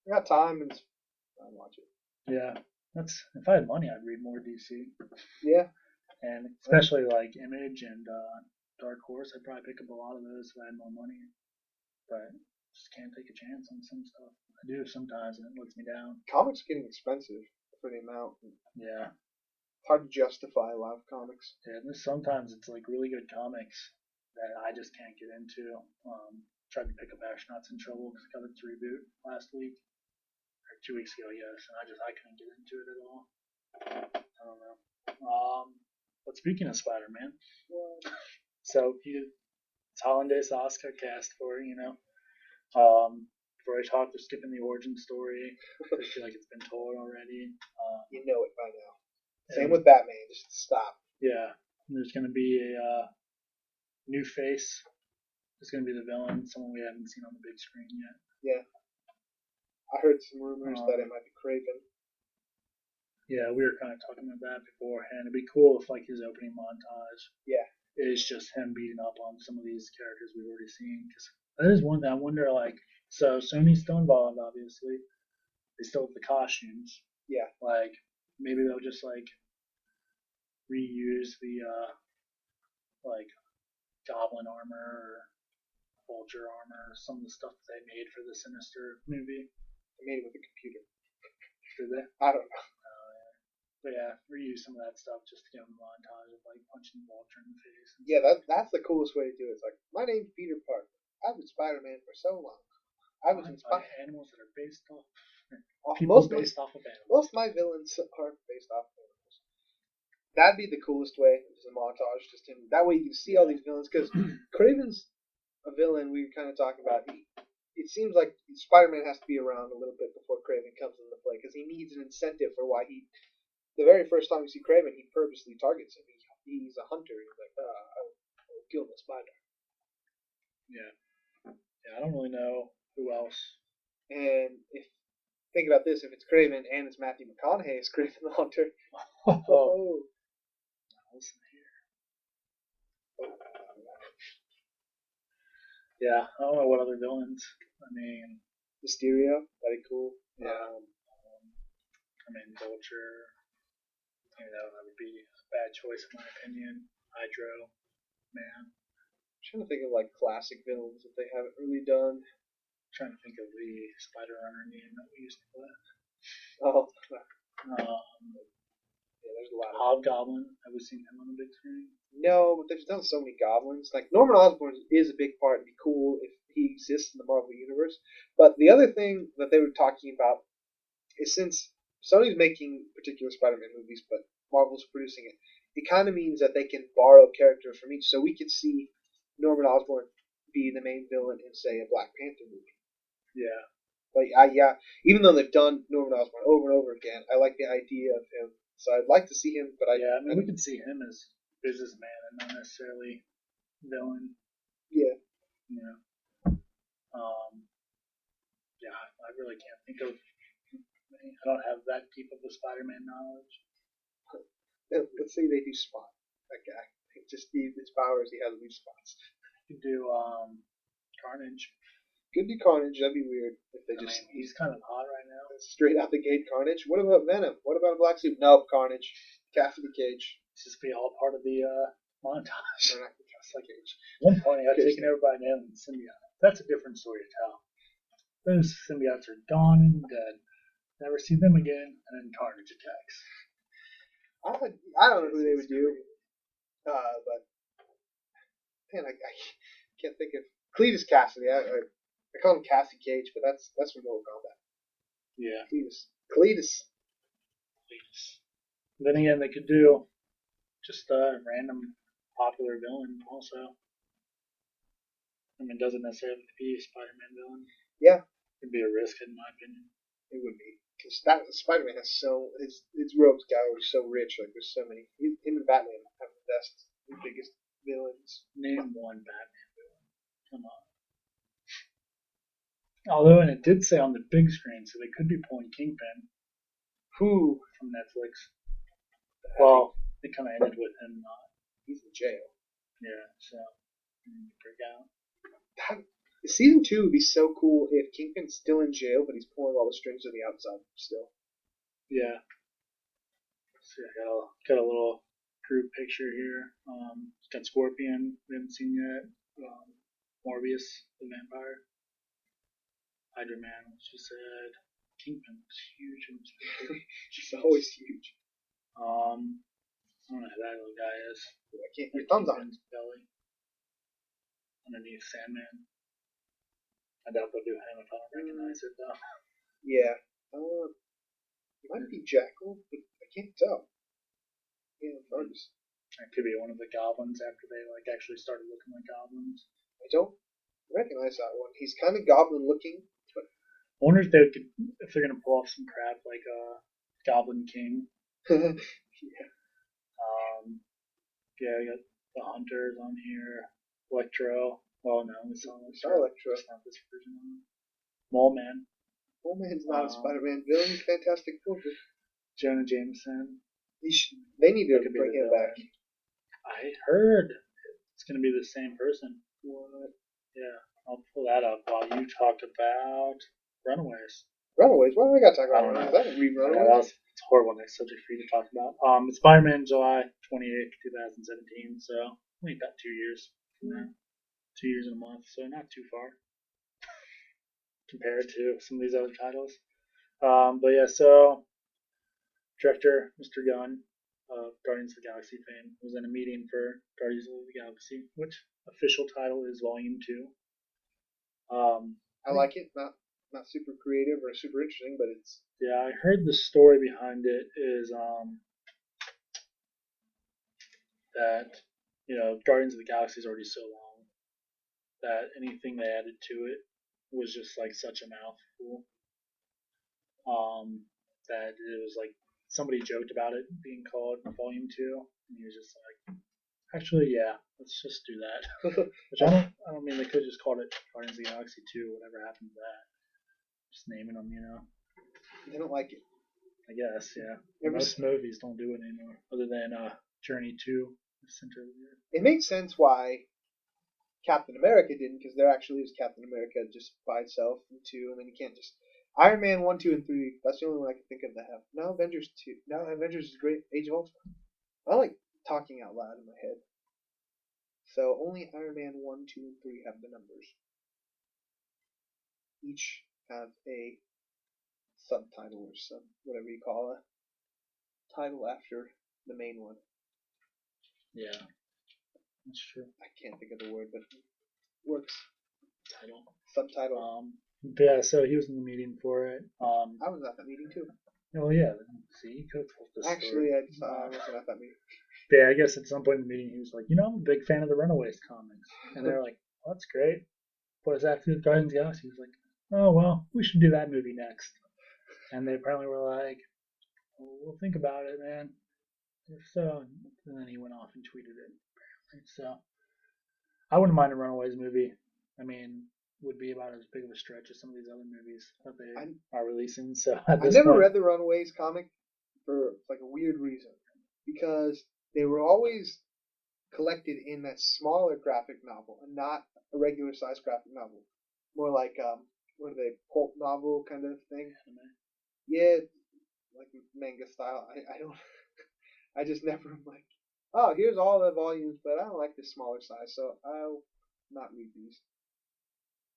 I got time and I watch it. Yeah. If I had money, I'd read more DC. Yeah. And especially like Image and Dark Horse, I'd probably pick up a lot of those if I had more money. But just can't take a chance on some stuff. I do sometimes, and it lets me down. Comics are getting expensive for the amount. Yeah. Hard to justify a lot of comics. Yeah, sometimes it's like really good comics that I just can't get into. Tried to pick up Astronaut's in Trouble because it got its reboot last week. Or 2 weeks ago, yes, and I couldn't get into it at all. I don't know. But speaking of Spider-Man, so it's Hollandaise Oscar cast for, before I talk, they're skipping the origin story. I feel like it's been told already. You know it by now. Same with Batman, just stop. Yeah, there's going to be a new face. There's going to be the villain, someone we haven't seen on the big screen yet. Yeah. I heard some rumors that it might be Kraven. Yeah, we were kind of talking about that beforehand. It'd be cool if like his opening montage is just him beating up on some of these characters we've already seen. Because that is one thing I wonder, like, so Sony's still involved, obviously. They still have the costumes. Yeah. Like, maybe they'll just, like, reuse the, like, Goblin armor or Vulture armor, some of the stuff that they made for the Sinister movie. They made it with a computer. Did they? I don't know. But yeah, reuse some of that stuff just to give them a montage of like punching Vulture in the face. Yeah, that's the coolest way to do it. It's like, my name's Peter Parker. I've been Spider-Man for so long. I was inspired by animals that are based off based off of animals. Most of my villains are based off of animals. That'd be the coolest way, is a montage, just him. That way you can see all these villains, because Kraven's a villain we were kind of talking about. it seems like Spider-Man has to be around a little bit before Craven comes into play because he needs an incentive for why he. The very first time you see Craven, he purposely targets him. He's a hunter. He's like, I'll kill the spider. Yeah. Yeah, I don't really know who else. And if think about this, if it's Craven and it's Matthew McConaughey as Craven the Hunter. Oh. Listen here. Yeah, I don't know what other villains. I mean, Mysterio, that'd be cool. Yeah. I mean, Vulture. That would be a bad choice in my opinion. Hydro, man. I'm trying to think of like classic villains that they haven't really done. I'm trying to think of the Spider Runner game that we used to play. Oh. Yeah, there's a lot of Hobgoblin. Have we seen him on the big screen? No, but they've done so many goblins. Like Norman Osborn is a big part. It'd be cool if he exists in the Marvel universe. But the other thing that they were talking about is since Sony's making particular Spider-Man movies, but Marvel's producing it, it kind of means that they can borrow characters from each. So we could see Norman Osborn be the main villain in, say, a Black Panther movie. Yeah. But even though they've done Norman Osborn over and over again, I like the idea of him. So I'd like to see him, but I mean, we could see him as businessman and not necessarily villain. Yeah. Yeah. Yeah, I really can't think of. I don't have that deep of a Spider-Man knowledge. Let's say they do Spot. That guy. Just his powers, he has weak spots. You could do Carnage. Could do Carnage. That'd be weird if they just. I mean, he's kind of hot right now. Straight out the gate, Carnage. What about Venom? What about a black suit? Nope, Carnage. Cassidy Cage. It's just be all part of the montage. They're not Cassidy Cage. At one point, he got taken over by an alien symbiote. That's a different story to tell. Those symbiotes are gone and dead. Never see them again, and then Carnage attacks. I don't know who they would do, but man, I can't think of Cletus Cassidy. I call him Cassie Cage, but that's from Mortal Kombat. Yeah. Cletus. Then again, they could do just a random popular villain also. I mean, it doesn't necessarily have to be a Spider-Man villain. Yeah. It'd be a risk, in my opinion. It would be. Because Spider-Man has his rogues gallery is so rich. Like, there's so many. Him and Batman have the biggest villains. Name one Batman villain. Come on. Although, and it did say on the big screen, so they could be pulling Kingpin. Who? From Netflix. Well, it kind of ended with him not. He's in jail. Yeah, so. Break out. Season 2 would be so cool if Kingpin's still in jail, but he's pulling all the strings on the outside still. Yeah. So I got a little group picture here. It's got Scorpion, we haven't seen yet. Morbius, the vampire. Hydra Man, which you said. Kingpin was huge in this picture. She's always huge. I don't know who that little guy is. I can't. Your thumbs on his belly. Underneath Sandman. I doubt they'll do him if I don't recognize it though. Yeah. It might be Jackal, but I can't tell. Yeah, it's It could be one of the goblins after they actually started looking like goblins. I don't recognize that one. He's kind of goblin looking. But I wonder if they're gonna pull off some crap like Goblin King. Yeah. Yeah, I got the Hunters on here. Electro. Well, no, we saw Electro. It's not this version. Mole Man. Mole Man's not a Spider-Man villain. He's Fantastic Four. Jonah Jameson. They need to bring him back. I heard it's going to be the same person. What? Yeah, I'll pull that up while you talk about Runaways. Runaways? Why do we got to talk about Runaways? I didn't read Runaways. It's a horrible next subject for you to talk about. It's Spider-Man July 28th, 2017, so only about 2 years from now. 2 years and a month, so not too far compared to some of these other titles. But yeah, so director Mr. Gunn of Guardians of the Galaxy fame was in a meeting for Guardians of the Galaxy, which official title is Volume 2. I like it. Not super creative or super interesting, but it's... Yeah, I heard the story behind it is that, Guardians of the Galaxy is already so long that anything they added to it was just like such a mouthful. That it was like somebody joked about it being called Volume 2, and he was just like, actually, yeah, let's just do that. Which I don't mean they could have just called it Guardians of the Galaxy 2, whatever happened to that. Just naming them, They don't like it. I guess, yeah. Most movies don't do it anymore, other than Journey to the Center of the Earth. It makes sense why Captain America didn't, because there actually is Captain America just by itself in 2, and then you can't just Iron Man 1, 2, and 3. That's the only one I can think of that have. No, Avengers 2. No, Avengers is great. Age of Ultron. I like talking out loud in my head. So only Iron Man 1, 2, and 3 have the numbers. Each have a subtitle or some whatever you call a title after the main one. Yeah, that's true. I can't think of the word, but it works. Title. Subtitle. Yeah, so he was in the meeting for it. I was at that meeting too. Oh yeah, see, you could have told this Actually, story. I wasn't at that meeting. Yeah, I guess at some point in the meeting he was like, I'm a big fan of the Runaways comics, and they're like, well, that's great. What does that have to do with Guardians of the Galaxy? He was like, oh well, we should do that movie next. And they apparently were like, well, we'll think about it, man. If so, and then he went off and tweeted it. Apparently, so I wouldn't mind a Runaways movie. I mean, would be about as big of a stretch as some of these other movies that they are releasing. So I never read the Runaways comic for like a weird reason, because they were always collected in that smaller graphic novel and not a regular size graphic novel. More like what are they, pulp novel kind of thing? Yeah, like manga style. I don't. I just never am like, oh, here's all the volumes, but I don't like this smaller size, so I'll not read these.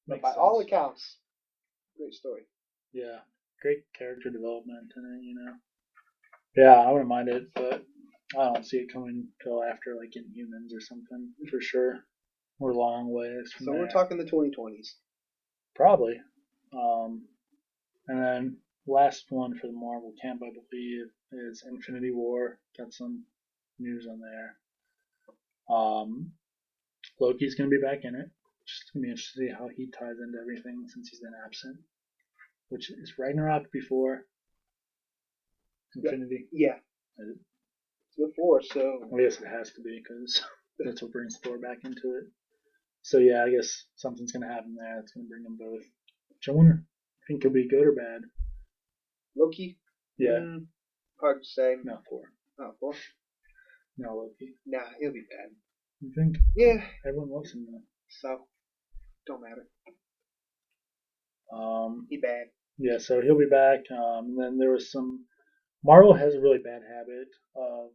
But by all accounts, great story. Yeah, great character development in it, Yeah, I wouldn't mind it, but I don't see it coming till after like Inhumans or something for sure. We're a long ways from So there. we're talking the 2020s. Probably. And then last one for the Marvel camp, I believe, is Infinity War. Got some news on there. Loki's going to be back in it. Just going to be interesting to see how he ties into everything since he's been absent. Which is Ragnarok before Infinity? Yeah. It's before, so... I guess it has to be, because that's what brings Thor back into it. So yeah, I guess something's going to happen there that's going to bring them both. Which I wonder, I think it'll be good or bad. Loki? Yeah. Hard to say. No, Thor. Oh, Thor? No, Loki. Nah, he'll be bad. You think? Yeah. Everyone loves him though. So, don't matter. He bad. Yeah, so he'll be back. And then there was some... Marvel has a really bad habit of,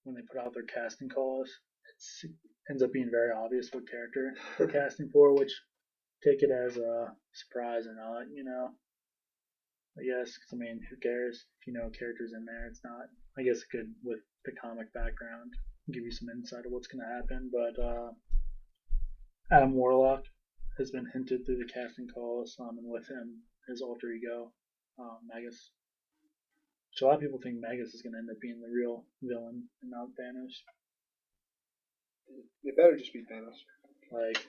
when they put out their casting calls, it ends up being very obvious what character they're casting for, which take it as a surprise or not, I guess, because, I mean, who cares if you know characters in there? It's not, I guess it could, with the comic background, give you some insight of what's going to happen, but Adam Warlock has been hinted through the casting calls, and with him, his alter ego, Magus. So a lot of people think Magus is going to end up being the real villain and not Thanos. It better just be Thanos. Like,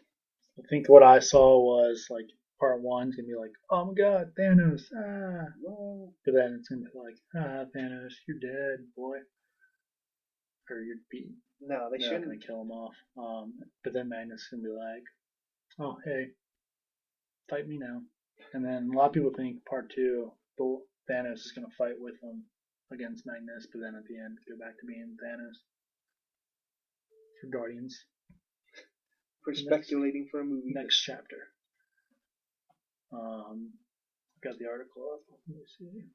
I think what I saw was, like, part 1's going to be like, oh my god, Thanos, ah. No. But then it's going to be like, ah, Thanos, you're dead, boy. Or you're beaten. No, they're not going to kill him off. But then Magnus is going to be like, oh, hey, fight me now. And then a lot of people think part 2, Thanos is going to fight with him against Magnus, but then at the end go back to being Thanos for Guardians. For speculating for a movie. Next chapter. Got the article up. Let me see.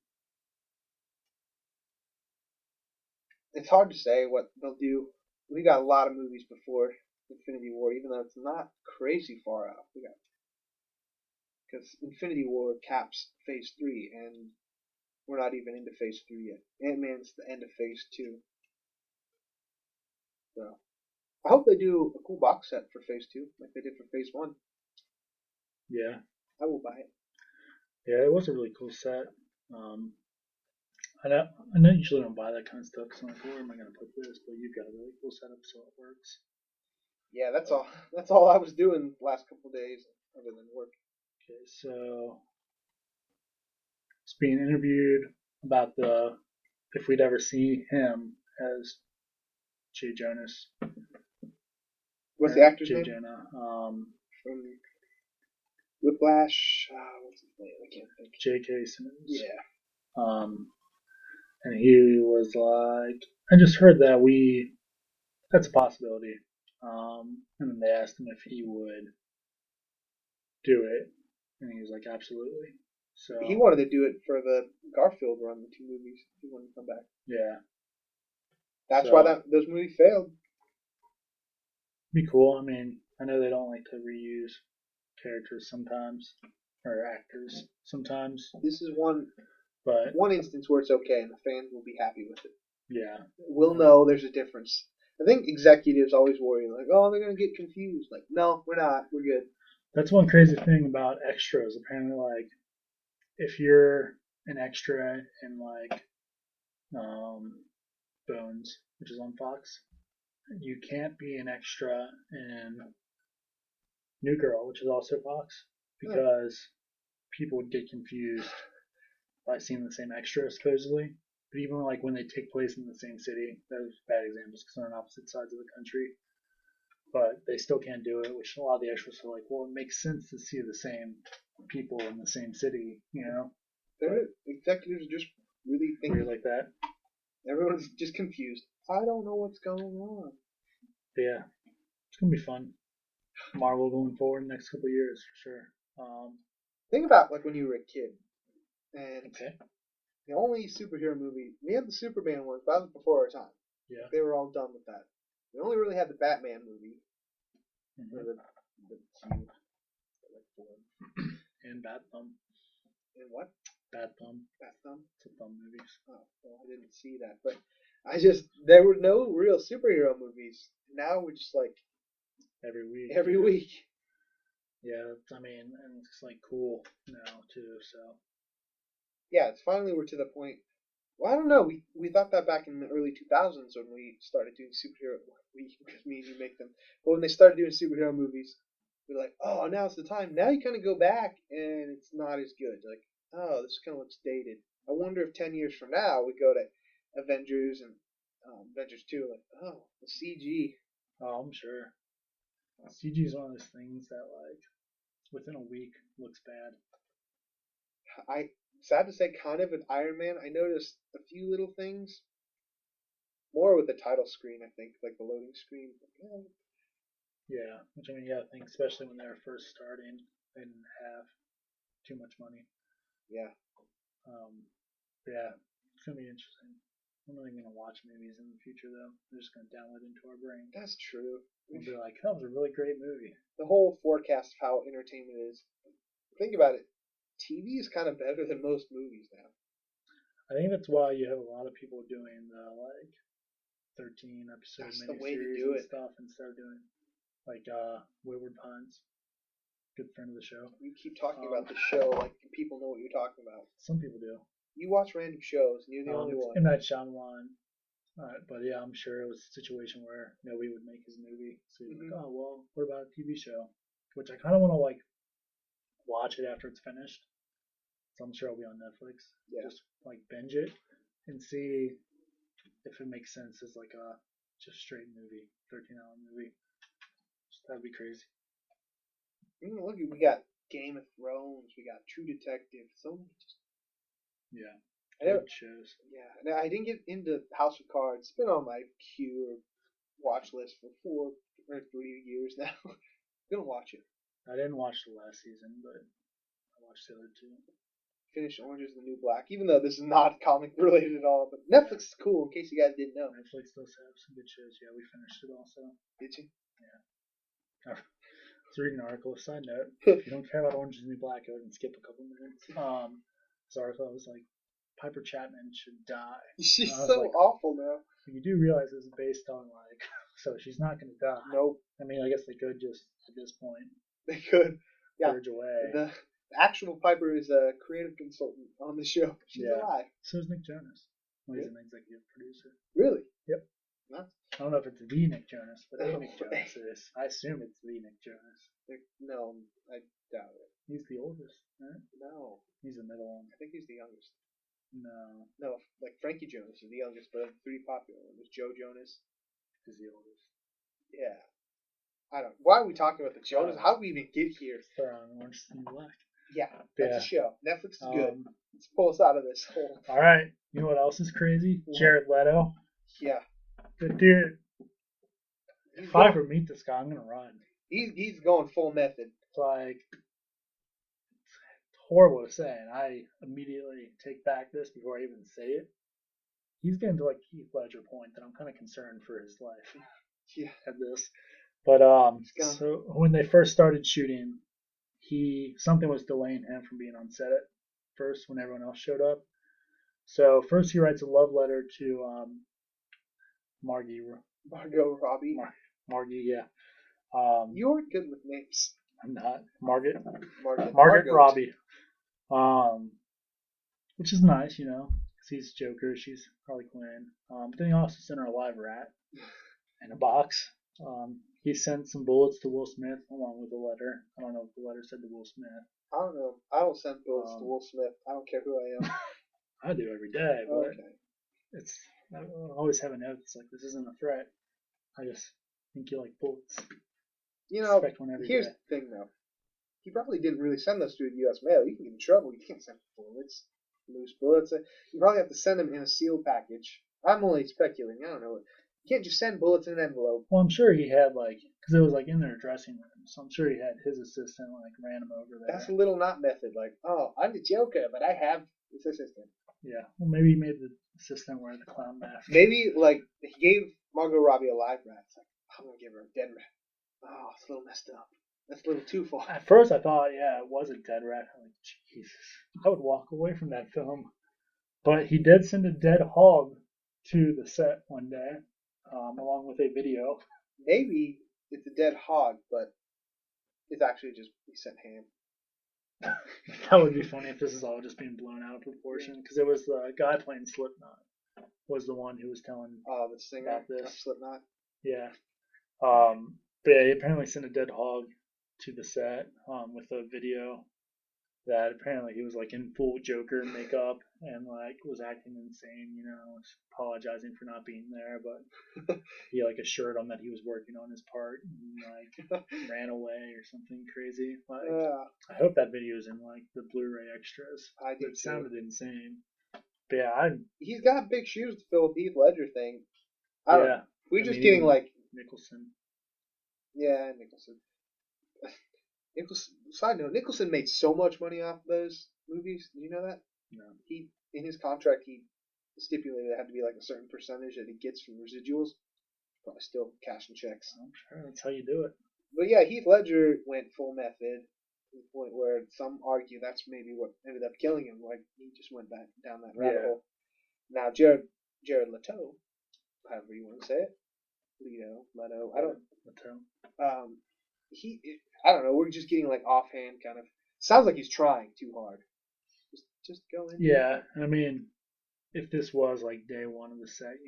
It's hard to say what they'll do. We got a lot of movies before Infinity War, even though it's not crazy far out. Because Infinity War caps Phase 3, and we're not even into Phase 3 yet. Ant-Man's the end of Phase 2. So, I hope they do a cool box set for Phase 2, like they did for Phase 1. Yeah. I will buy it. Yeah, it was a really cool set. I know you usually don't buy that kind of stuff because I'm like, where am I going to put this? But you've got a really cool setup, so it works. Yeah, that's all. That's all I was doing the last couple of days, other than work. Okay, so he's being interviewed about if we'd ever see him as Jay Jonas. What's the actor's Jay name? Jonah. From Whiplash. What's his name? I can't think. J.K. Simmons. Yeah. And he was like, I just heard that's a possibility. And then they asked him if he would do it, and he was like, absolutely. So he wanted to do it for the Garfield run, the 2 movies. He wanted to come back. Yeah. That's why those movies failed. Be cool. I mean, I know they don't like to reuse characters sometimes, or actors sometimes. This is one instance where it's okay, and the fans will be happy with it. Yeah. We'll know there's a difference. I think executives always worry, like, oh, they're going to get confused. Like, no, we're not. We're good. That's one crazy thing about extras. Apparently, like, if you're an extra in, like, Bones, which is on Fox, you can't be an extra in New Girl, which is also Fox, because people would get confused by seeing the same extra, supposedly. But even like when they take place in the same city, those are bad examples because they're on opposite sides of the country. But they still can't do it, which a lot of the extras are like, well, it makes sense to see the same people in the same city, you know? Executives just really think weird like that. Everyone's just confused. I don't know what's going on. But yeah, it's gonna be fun. Marvel going forward next couple of years for sure. Think about like when you were a kid, and the only superhero movie we had the Superman ones, but that was before our time. Yeah, they were all done with that. We only really had the Batman movie. Mm-hmm. Or the Q. And Bat Thumb. And what? Bat Thumb. Bat Thumb? It's a thumb movies. Oh, well, I didn't see that. But there were no real superhero movies. Now we're just like. Every week. Yeah, I mean, and it's like cool now too, so. Yeah, it's finally we're to the point. Well, I don't know. We thought that back in the early 2000s when we started doing superhero. Because me and you make them. But when they started doing superhero movies, we're like, oh, now's the time. Now you kind of go back and it's not as good. Like, oh, this kind of looks dated. I wonder if 10 years from now we go to Avengers and Avengers 2, like, oh, the CG. Oh, I'm sure. CG is one of those things that, like, within a week looks bad. Sad to say, kind of with Iron Man, I noticed a few little things. More with the title screen, I think, like the loading screen. Yeah, which I mean, I think especially when they were first starting, they didn't have too much money. Yeah. Yeah, it's gonna be interesting. I'm not even gonna watch movies in the future though. They're just gonna download into our brain. That's true. We'll be like, that was a really great movie. The whole forecast of how entertainment is. Think about it. TV is kind of better than most movies now. I think that's why you have a lot of people doing the like 13 episode miniseries and stuff instead of doing like Wayward Pines. Good friend of the show. You keep talking about the show like people know what you're talking about. Some people do. You watch random shows and you're the only one. M. Night Shyamalan. But yeah, I'm sure it was a situation where nobody would make his movie. So he's like, oh, well, what about a TV show? Which I kind of want to like watch it after it's finished. So I'm sure it'll be on Netflix. Yeah. Just like binge it and see if it makes sense as like a just straight movie, 13-hour movie. That'd be crazy. Look, we got Game of Thrones, we got True Detective, so much. Yeah. Good shows. Yeah. Now, I didn't get into House of Cards. It's been on my queue or watch list for 4 or 3 years now. I'm gonna watch it. I didn't watch the last season, but I watched the other 2. Finished Orange is the New Black, even though this is not comic related at all. But Netflix is cool, in case you guys didn't know. Netflix does have some good shows. Yeah, we finished it also. Did you? Yeah. I was reading an article. Side note: if you don't care about Orange is the New Black, go ahead and skip a couple minutes. This article was like, Piper Chapman should die. She's so like, awful now. You do realize it's based on like, so she's not going to die. Nope. I mean, I guess they could just at this point. They could. Yeah. Purge away. The actual Piper is a creative consultant on the show. She's alive. So is Nick Jonas. Well, he's an executive producer. Really? Yep. What? I don't know if it's the Nick Jonas, but a Nick Jonas is. I assume it's the Nick Jonas. No, I doubt it. He's the oldest, right? No. He's the middle one. I think he's the youngest. No. No, like Frankie Jonas is the youngest, but of the three popular ones, Joe Jonas is the oldest. Yeah. I don't. Why are we talking about the Jonas? How did we even get here? They're on Orange is the New Black. Yeah, that's a show. Netflix is good. Let's pull us out of this hole. All right. You know what else is crazy? Jared Leto. Yeah. But dude, if I ever meet this guy, I'm gonna run. He's going full method. Like, it's horrible to say, and I immediately take back this before I even say it. He's getting to like Heath Ledger point that I'm kind of concerned for his life. Yeah. At this, but so when they first started shooting, something was delaying him from being on set at first when everyone else showed up. So first he writes a love letter to Margot Robbie. Margie, yeah. You're good with names. I'm not. Margaret Margot. Robbie. Which is nice, you know, because he's Joker, she's Harley Quinn. But then he also sent her a live rat in a box. He sent some bullets to Will Smith along with a letter. I don't know if the letter said to Will Smith. I don't know. I don't send bullets to Will Smith. I don't care who I am. I do every day, but okay. I always have a note that's like, this isn't a threat. I just think you like bullets. You know, here's the thing though. He probably didn't really send those through the U.S. mail. You can get in trouble. You can't send bullets, loose bullets. You probably have to send them in a sealed package. I'm only speculating. I don't know. You can't just send bullets in an envelope. Well, I'm sure he had because it was in their dressing room, so I'm sure he had his assistant ran him over there. That's a little not method. Oh, I'm the Joker, but I have this assistant. Yeah, well, maybe he made the assistant wear the clown mask. Maybe he gave Margot Robbie a live rat. It's I'm gonna give her a dead rat. Oh, it's a little messed up. That's a little too far. At first, I thought, it was a dead rat. I'm like, Jesus, I would walk away from that film. But he did send a dead hog to the set one day, along with a video. Maybe it's a dead hog, but it's actually just he sent ham. That would be funny if this is all just being blown out of proportion, because it was the guy playing Slipknot was the one who was telling the singer about this. Slipknot. Yeah. But yeah, he apparently sent a dead hog to the set with a video that apparently he was in full Joker makeup and was acting insane, apologizing for not being there, but he assured him that he was working on his part and ran away or something crazy. I hope that video is in the Blu-ray extras. I did. It sounded insane. But yeah, he's got big shoes to fill with the Heath Ledger thing. We're just getting Nicholson. Yeah, Nicholson. Side note, Nicholson made so much money off those movies. Did you know that? No. He in his contract he stipulated it had to be a certain percentage that he gets from residuals. Probably still cashing checks. I'm sure that's how you do it. But yeah, Heath Ledger went full method to the point where some argue that's maybe what ended up killing him. He just went back down that rabbit hole. Now Jared Leto, however you want to say it, Leto. I don't. Leto. I don't know. We're just getting offhand kind of. Sounds like he's trying too hard. Just go in. Yeah, I mean, if this was day one of the set,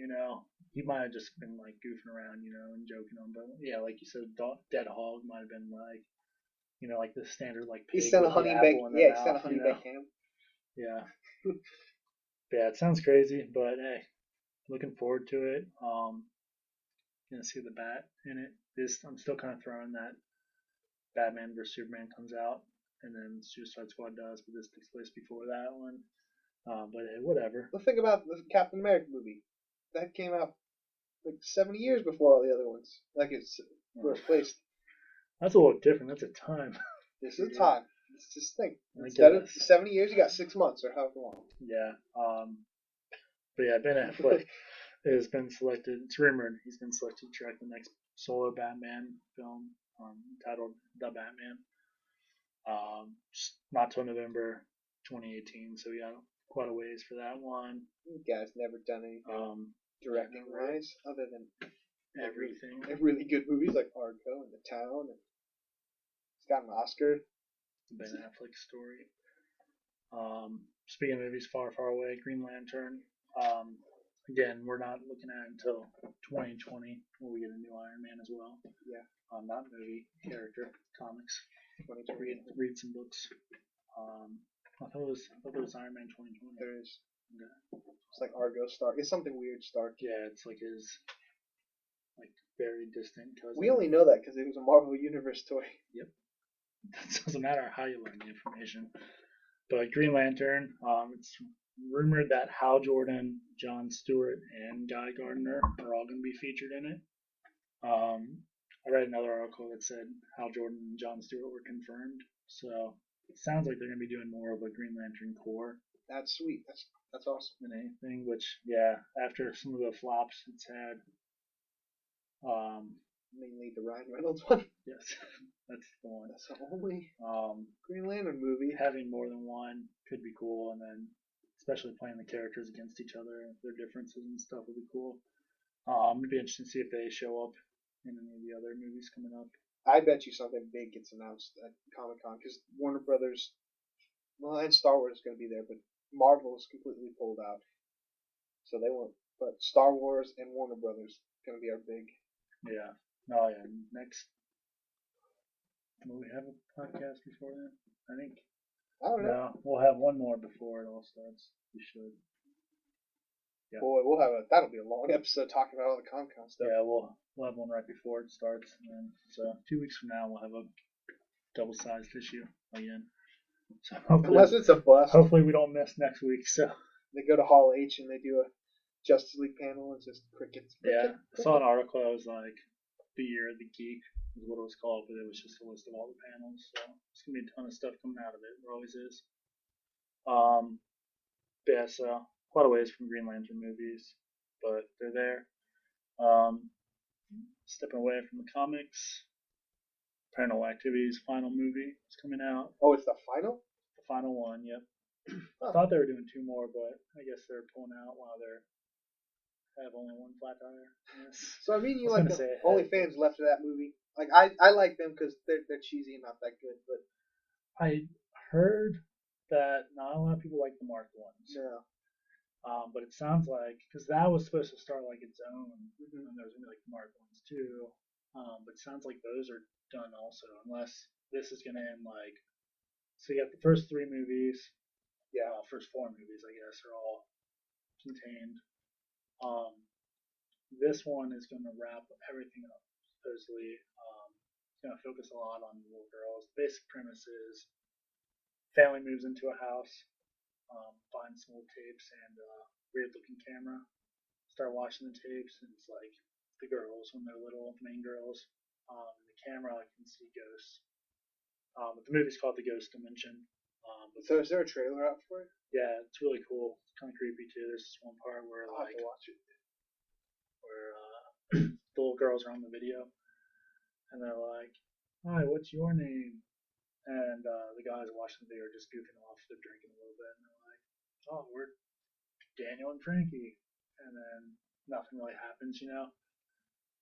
he might have just been goofing around, and joking on. But yeah, like you said, dead hog might have been the standard pig. He sent a honey baked. Yeah, he sent a honey baked ham. Yeah. Yeah, it sounds crazy, but hey, looking forward to it. Gonna see the bat in it. I'm still kind of throwing that Batman vs Superman comes out, and then Suicide Squad does, but this takes place before that one. But hey, whatever. Let's think about the Captain America movie. That came out 70 years before all the other ones. It's first place. That's a little different. That's a time. This is a time. Let's just think. Instead of 70 years, you got 6 months or however long. Yeah. But yeah, Ben Affleck has been selected. It's rumored he's been selected to direct the next solo Batman film titled The Batman. Not till November 2018, so yeah, quite a ways for that one. You guys never done anything directing wise other than everything. Really good movies like Argo and The Town. And it's got an Oscar. The Ben Affleck story. Speaking of movies far, far away, Green Lantern. again, we're not looking at it until 2020 where we get a new Iron Man as well. Yeah. Not movie, character, comics. 2020. Read some books. I thought it was Iron Man 2020. There is. Okay. It's like Argo Stark. It's something weird, Stark. Yeah, it's like his very distant cousin. We only know that because it was a Marvel Universe toy. Yep. That doesn't matter how you learn the information. But Green Lantern, it's rumored that Hal Jordan, Jon Stewart, and Guy Gardner are all going to be featured in it. I read another article that said Hal Jordan and Jon Stewart were confirmed. So it sounds like they're going to be doing more of a Green Lantern core. That's sweet. That's awesome. Than anything, which, yeah, after some of the flops it's had. Mainly the Ryan Reynolds one. Yes, that's the one. That's the only Green Lantern movie. Having more than one could be cool, and then especially playing the characters against each other, their differences and stuff would be cool. It'd be interesting to see if they show up in any of the other movies coming up. I bet you something big gets announced at Comic-Con because Warner Brothers, well, and Star Wars is going to be there, but Marvel is completely pulled out, so they won't. But Star Wars and Warner Brothers going to be our big. Yeah. Oh yeah. Next. Will we have a podcast before then? I think. I don't know. No, we'll have one more before it all starts. We should. Yeah. Boy, that'll be a long episode talking about all the Comic-Con stuff. Yeah, we'll have one right before it starts, and then so 2 weeks from now we'll have a double-sized issue again. So unless it's a bust. Hopefully we don't miss next week. So they go to Hall H and they do a Justice League panel. It's just crickets. Yeah, I saw an article that was like the Year of the Geek is what it was called, but it was just a list of all the panels. So it's gonna be a ton of stuff coming out of it. There always is. Yeah, so quite a ways from Green Lantern movies, but they're there. Stepping away from the comics. Paranormal Activity's final movie is coming out. Oh, it's the final? The final one, yep. I thought they were doing 2 more, but I guess they're pulling out while they're have only one flat tire. Yes. So I mean, you like the only fans left of that movie. Like I like them because they're cheesy and not that good. But I heard that not a lot of people like the Mark ones. Yeah. But it sounds like because that was supposed to start like its own, and there was gonna be like the Mark ones too. But it sounds like those are done also, unless this is gonna end like. So you got the first 3 movies. Yeah, first 4 movies I guess are all contained. This one is going to wrap everything up, supposedly. It's going to focus a lot on little girls. The basic premise is family moves into a house, finds some old tapes and a weird-looking camera. Start watching the tapes, and it's like the girls when they're little, the main girls. The camera can see ghosts. But the movie's called The Ghost Dimension. So is there a trailer out for it? Yeah, it's really cool. It's kind of creepy too. There's this one part where I'll have to watch it. Where the little girls are on the video, and they're like, "Hi, what's your name?" And the guys watching the video are just goofing off. They're drinking a little bit, and they're like, "Oh, we're Daniel and Frankie," and then nothing really happens,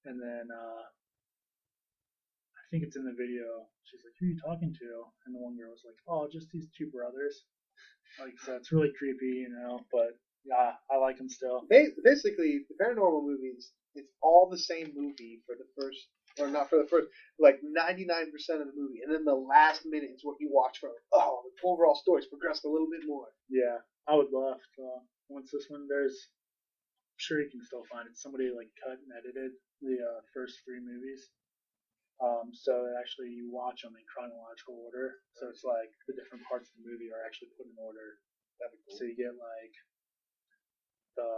And then I think it's in the video. She's like, "Who are you talking to?" And the one girl's like, "Oh, just these 2 brothers." Like, so it's really creepy, But yeah, I like them still. Basically, the paranormal movies, it's all the same movie for the first, or not for the first, like 99% of the movie, and then the last minute is what you watch for. Like, oh, the overall story's progressed a little bit more. Yeah, I would love to. Once this one, I'm sure you can still find it. Somebody like cut and edited the first 3 movies. So actually you watch them in chronological order. So it's like the different parts of the movie are actually put in order. That'd be cool. So you get like the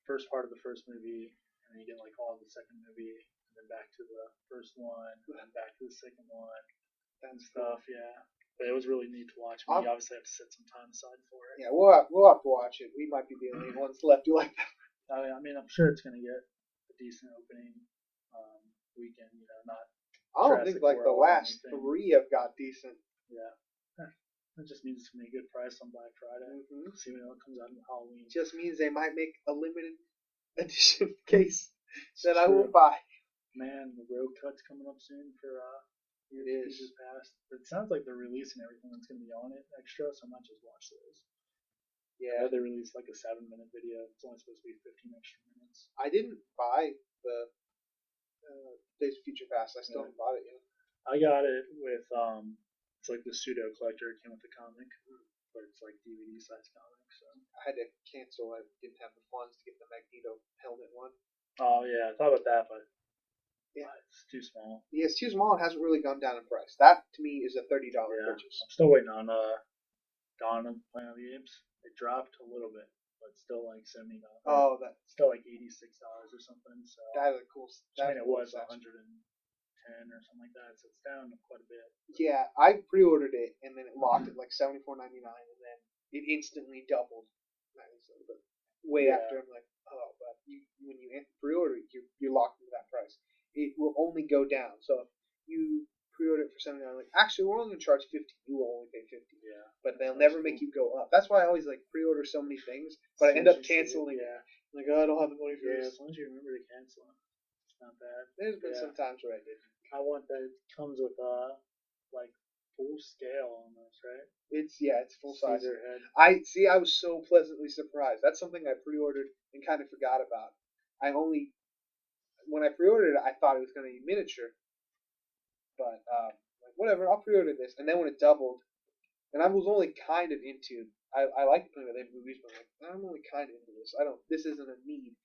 first part of the first movie, and then you get like all of the second movie, and then back to the first one, and then back to the second one, and stuff. Yeah, but it was really neat to watch. You obviously have to set some time aside for it. Yeah, we'll have to watch it. We might be the only ones left who like that. I mean, I'm sure it's gonna get a decent opening weekend. Not. I don't think like the last 3 have got decent. Yeah. That just means it's going to be a good price on Black Friday. See when it comes out in Halloween. Just means they might make a limited edition case that I will buy. Man, the road cut's coming up soon for Years past. But it sounds like they're releasing everything that's going to be on it extra, so I might just watch those. Yeah. I know they released like a 7-minute video. It's only supposed to be 15 extra minutes. I didn't buy the Days of Future Past. I still haven't bought it yet. I got it with it's like the pseudo collector. It came with the comic, but it's like DVD size comic. So I had to cancel. I didn't have the funds to get the Magneto helmet one. oh yeah, I thought about that, but Yeah, it's too small. Yeah, it's too small. It hasn't really gone down in price. That to me is a $30 purchase. I'm still waiting on Dawn of the Planet of the Apes. It dropped a little bit, but it's still like $70. Oh, that It's still like $86 or something. So that is a cool. I mean, it was 110 or something like that, so it's down quite a bit. Yeah, I pre-ordered it and then it locked at like $74.99, and then it instantly doubled. Not instantly, but way after, I'm like, oh, but when you pre-order it, you're locked into that price. It will only go down. So if you pre-order it for $79, like actually we're only gonna charge $50. You will only pay $50. Yeah. But they'll never make you go up. That's why I always like pre-order so many things, but I end up canceling. Yeah. Like, oh, I don't have the money for Yeah, this. as long as you remember to cancel it, it's not bad. There's been some times where I did. I want that. It comes with like full scale almost, right? It's full size. Caesar head. I was so pleasantly surprised. That's something I pre-ordered and kind of forgot about. When I pre-ordered it, I thought it was going to be miniature, but like whatever, I'll pre-order this. And then when it doubled, and I was only kind of into. I like playing with movies, but I'm only kind of into this. This isn't a need.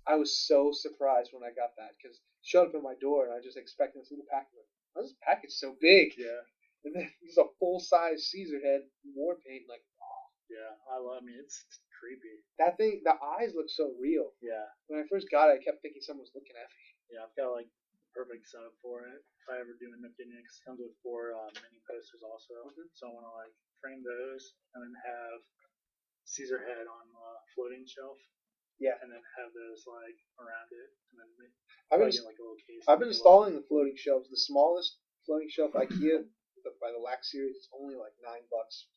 I was so surprised when I got that because it showed up at my door and I was just expecting this little package. Why is this package so big? Yeah. And then there's a full-size Caesar head, war paint. Like, oh. Yeah, I mean, it's creepy. That thing, the eyes look so real. Yeah. When I first got it, I kept thinking someone was looking at me. Yeah, I've got like the perfect setup for it. If I ever do end up getting it, 'cause it comes with 4 mini posters also. So I want to like frame those and then have Caesar head on a floating shelf. Yeah. And then have those like around it, and then get like a little case. I've been installing the floating shelves. The smallest floating shelf IKEA by the Lax series is only like $9.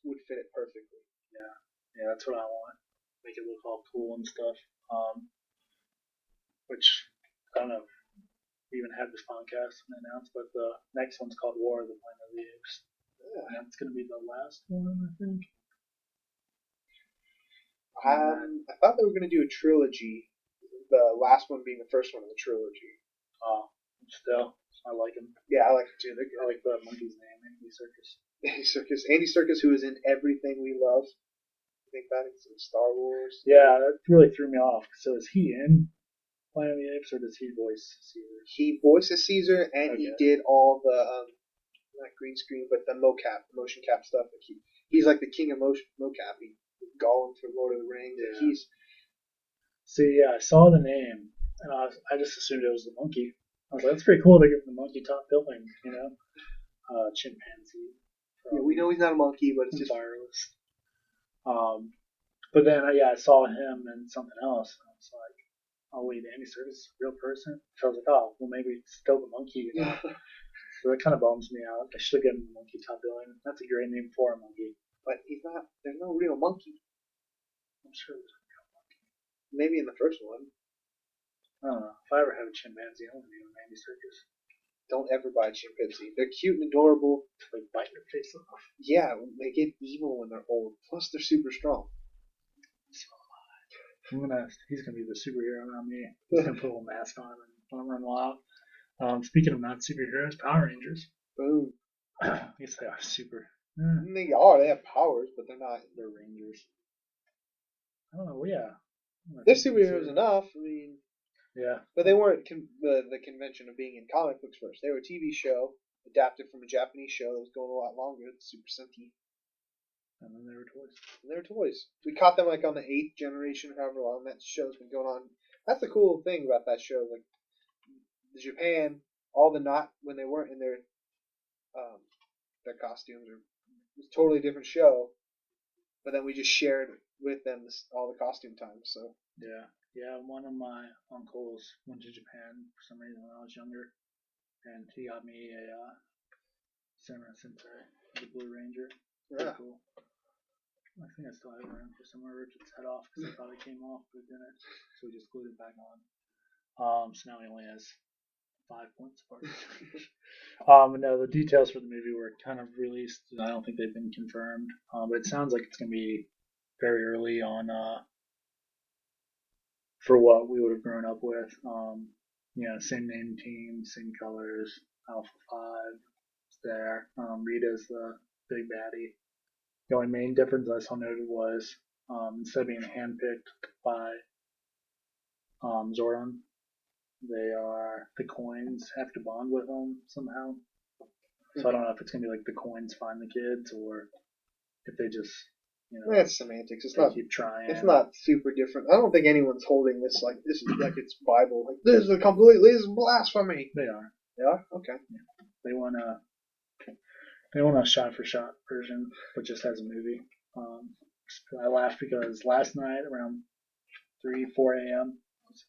Would fit it perfectly. Yeah, that's what I want. Make it look all cool and stuff. Which I don't know. If we even had this podcast announced, but the next one's called War of the Planet of the Apes. Yeah. And that's gonna be the last one, I think. I thought they were going to do a trilogy, the last one being the first one in the trilogy. Oh, still, I like him. Yeah, I like him too. I like the monkey's name, Andy Serkis. Andy Serkis, who is in everything we love. Think about it, in Star Wars. Yeah, that really threw me off. So is he in Planet of the Apes, or does he voice Caesar? He voices Caesar, and he did all the not green screen, but the motion cap stuff. He's like the king of mocap. He Gollum for Lord of the Rings. Yeah. I saw the name, and I just assumed it was the monkey. I was like, that's pretty cool to give the monkey top billing, you know? Chimpanzee. Yeah, we know he's not a monkey, but it's just wireless. But then, I saw him and something else, and I was like, oh wait, Andy Serkis is a real person? So I was like, oh, well maybe it's still the monkey, you know? So that kind of bums me out. I should have given him the monkey top billing. That's a great name for a monkey. But he's not. There's no real monkey. I'm sure there's a real monkey. Maybe in the first one. I don't know. If I ever have a chimpanzee, I want to name him Andy Serkis. Don't ever buy a chimpanzee. They're cute and adorable. Like bite your face off. Yeah, they get evil when they're old. Plus, they're super strong. He's gonna be the superhero, not me. He's gonna put a little mask on and run wild. Speaking of not superheroes, Power Rangers. Boom. I guess they are super. They are. They have powers, but they're not. They're Rangers. I don't know. Yeah. They're superheroes enough. I mean. Yeah. But they weren't the convention of being in comic books first. They were a TV show adapted from a Japanese show that was going a lot longer, Super Sentai. And then they were toys. We caught them like on the 8th generation, however long that show's been going on. That's the cool thing about that show. Like Japan, all the when they weren't in their costumes, it was a totally different show. But then we just shared with them all the costume times. So yeah. One of my uncles went to Japan for some reason when I was younger, and he got me a Samurai Sentai, the Blue Ranger. Yeah. Cool. I think I still have it around here somewhere. Ripped its head off because I thought it came off, but it didn't. So we just glued it back on. So now he only has 5 points apart. No, the details for the movie were kind of released. I don't think they've been confirmed, but it sounds like it's going to be very early on for what we would have grown up with. Same name team, same colors. Alpha 5 is there. Rita's the big baddie. The only main difference I saw noted was instead of being handpicked by Zordon, the coins have to bond with them somehow. So I don't know if it's gonna be like the coins find the kids or if they just That's semantics. It's not. keep trying. It's not super different. I don't think anyone's holding this like this is like it's Bible. Like this is blasphemy. They are. They are? Okay. They want a shot for shot version, but just as a movie. I laughed because last night around 3-4 a.m. I was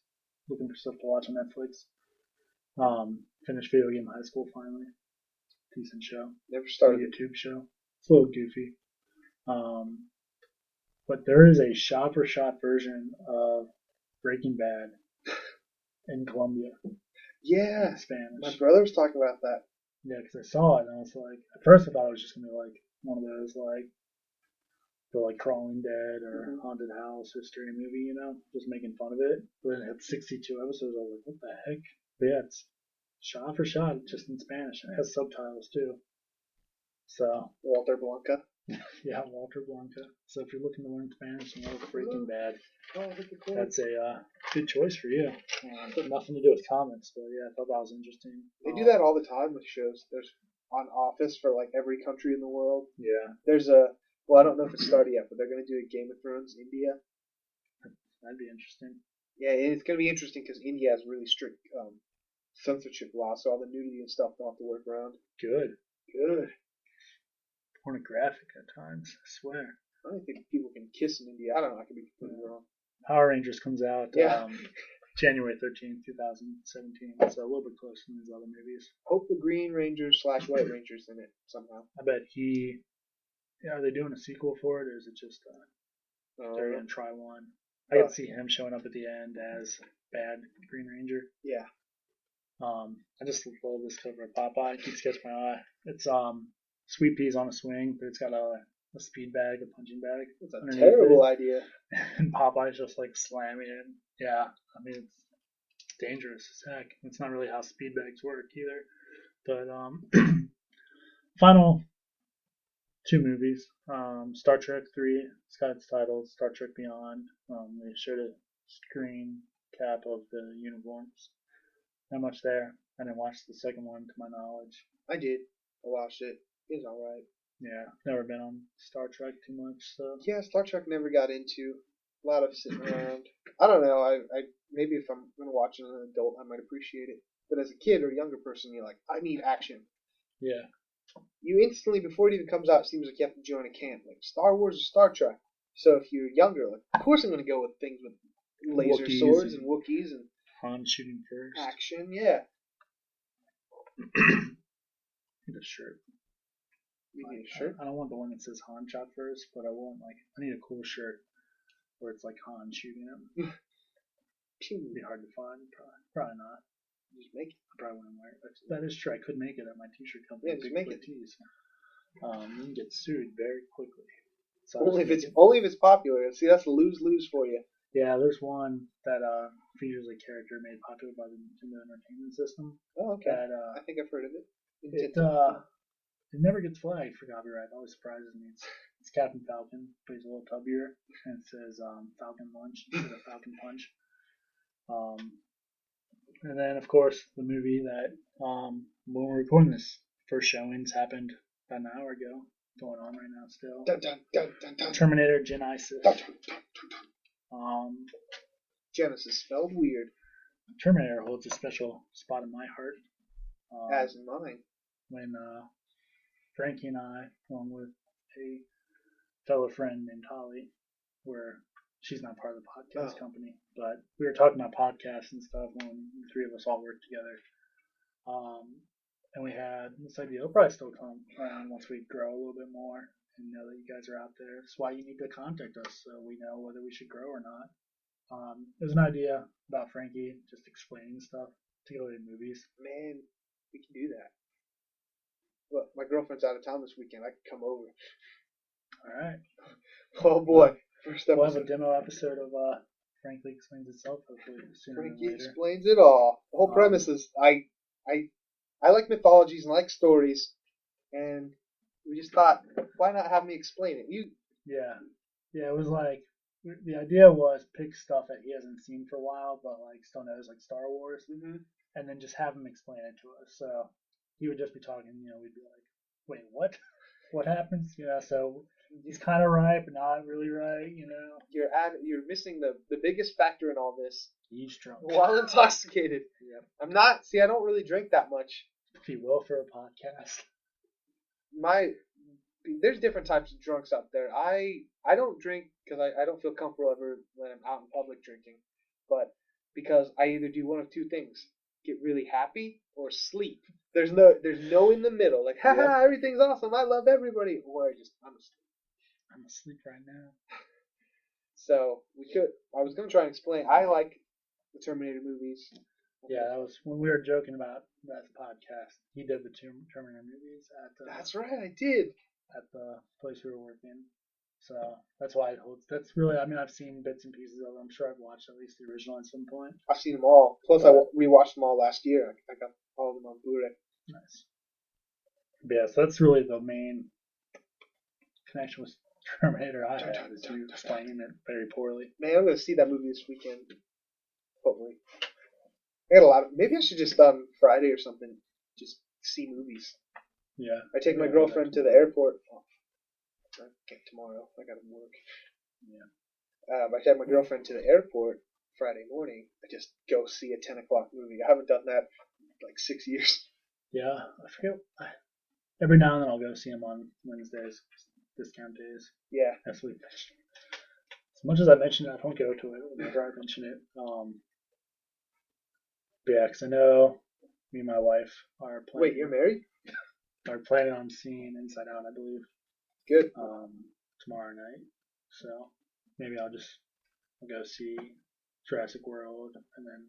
looking for stuff to watch on Netflix. Finished Video Game High School finally. Decent show. Never started. A YouTube show. It's a little goofy. But there is a shot for shot version of Breaking Bad in Colombia. Yeah. In Spanish. My brother was talking about that. Yeah, because I saw it and I was like, at first I thought it was just gonna be like one of those like the like Crawling Dead or Haunted House history movie, just making fun of it. But it had 62 episodes. I was like, what the heck? But yeah, it's shot for shot, just in Spanish, and it has subtitles too. So Walter Blanca. Yeah, Walter Blanca. So if you're looking to learn Spanish and love Breaking Bad, Cool. that's a good choice for you. Nothing to do with comics, but yeah, I thought that was interesting. They do that all the time with shows. There's on Office for like every country in the world. Yeah. There's I don't know if it's started yet, but they're going to do a Game of Thrones India. That'd be interesting. Yeah, it's going to be interesting because India has really strict censorship laws, so all the nudity and stuff don't have to work around. Good. Good. Pornographic at times, I swear. I don't think people can kiss in India. I don't know. I could be completely wrong. Power Rangers comes out Yeah. January 13th, 2017. So a little bit closer than these other movies. Hope the Green Rangers / White Rangers in it somehow. I bet are they doing a sequel for it, or is it just they're going to try one? I could see him showing up at the end as bad Green Ranger. Yeah. I just love this cover of Popeye. It keeps catching my eye. It's sweet peas on a swing, but it's got a speed bag, a punching bag. It's a terrible idea. And Popeye's just like slamming it. Yeah, I mean it's dangerous as heck. It's not really how speed bags work either. But final 2 movies. Star Trek 3. It's got its title, Star Trek Beyond. They showed a screen cap of the uniforms. Not much there. I didn't watch the second one to my knowledge. I did. I watched it. It was alright. Yeah, never been on Star Trek too much, so. Yeah, Star Trek never got into. A lot of sitting around. I don't know. I maybe if I'm gonna watch it as an adult, I might appreciate it. But as a kid or younger person, you're like, I need action. Yeah. You instantly, before it even comes out, it seems like you have to join a camp, like Star Wars or Star Trek. So if you're younger, like, of course I'm gonna go with things with laser Wookiees swords and Wookiees and Han shooting first. action. Yeah. Need a shirt. You need a shirt. I don't want the one that says Han shot first, but I need a cool shirt where it's like Han shooting him. It'd be hard to find. Probably not. Just make it. I probably wouldn't wear it. That is true. I could make it at my t-shirt company. Yeah, just make it. Tees. You can get sued very quickly. So only if it's popular. See, that's a lose-lose for you. Yeah, there's one that features a character made popular by the Nintendo Entertainment System. Oh, okay. That, I think I've heard of it. It never gets flagged for copyright. It always surprises me. It's Captain Falcon, but he's a little tubbier, and it says Falcon Lunch instead of Falcon Punch. And then, of course, the movie that when we're recording this, first showings happened about an hour ago. Going on right now still. Dun, dun, dun, dun, dun. Terminator Genisys. Dun, dun, dun, dun. Genesis spelled weird. Terminator holds a special spot in my heart. As in mine. When Frankie and I, along with a fellow friend named Holly, she's not part of the podcast company, but we were talking about podcasts and stuff when the 3 of us all worked together. And we had this idea, it'll probably still come around once we grow a little bit more and know that you guys are out there. That's why you need to contact us so we know whether we should grow or not. It was an idea about Frankie just explaining stuff to go to movies. Man, we can do that. Well, my girlfriend's out of town this weekend. I can come over. All right. Oh boy, First We'll have a episode. demo episode of Frankly Explains Itself, hopefully sooner than Frankie later. explains it all. The whole premise is I like mythologies and I like stories, and we just thought, why not have me explain it? Yeah, it was like the idea was pick stuff that he hasn't seen for a while, but like still knows, like Star Wars, and then just have him explain it to us. So he would just be talking, we'd be like, wait, what? What happens? So he's kind of right, but not really right. You're missing the biggest factor in all this. He's drunk. While intoxicated. Yep. I'm not. See, I don't really drink that much. If you will, for a podcast. There's different types of drunks out there. I don't drink because I don't feel comfortable ever when I'm out in public drinking, but because I either do one of two things: get really happy or sleep. There's no in the middle. Like, haha, everything's awesome. I love everybody. Or I'm asleep. I'm asleep right now. So I was gonna try and explain. I like the Terminator movies. Yeah, that was when we were joking about that podcast. He did the Terminator movies That's right, I did. At the place we were working. So that's why it holds. That's really. I mean, I've seen bits and pieces of it. I'm sure I've watched at least the original at some point. I've seen them all. Plus, I rewatched them all last year. I got all of them on Blu-ray. Nice. But yeah, so that's really the main connection with Terminator I have, is you explaining it very poorly. Man, I'm gonna see that movie this weekend. Hopefully. I got a lot of. Maybe I should just on Friday or something just see movies. Yeah. I take my girlfriend to the airport. Oh, I can't tomorrow. I gotta work. Yeah. I take my girlfriend to the airport Friday morning. I just go see a 10 o'clock movie. I haven't done that in like 6 years. Yeah, I forget. Every now and then I'll go see him on Wednesdays, discount days. Yeah. As much as I mention it, I don't go to it whenever I mention it. But yeah, because I know me and my wife are planning. Wait, you're married? Are planning on seeing Inside Out, I believe. Good. Tomorrow night. So maybe I'll go see Jurassic World and then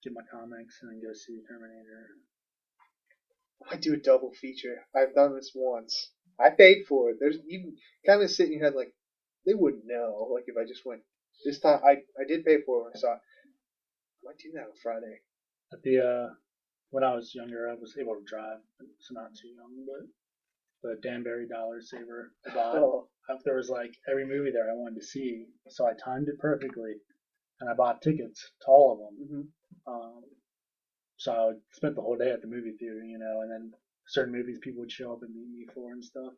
get my comics and then go see Terminator. I do a double feature. I've done this once. I paid for it. You kind of sit in your head like, they wouldn't know. Like if I just went this time, I did pay for it when I saw it. I might do that on Friday. At the when I was younger, I was able to drive, so not too young, but the Danbury Dollar Saver I bought. There was like every movie there I wanted to see, so I timed it perfectly, and I bought tickets to all of them. So I would spend the whole day at the movie theater, and then certain movies people would show up and meet me for and stuff.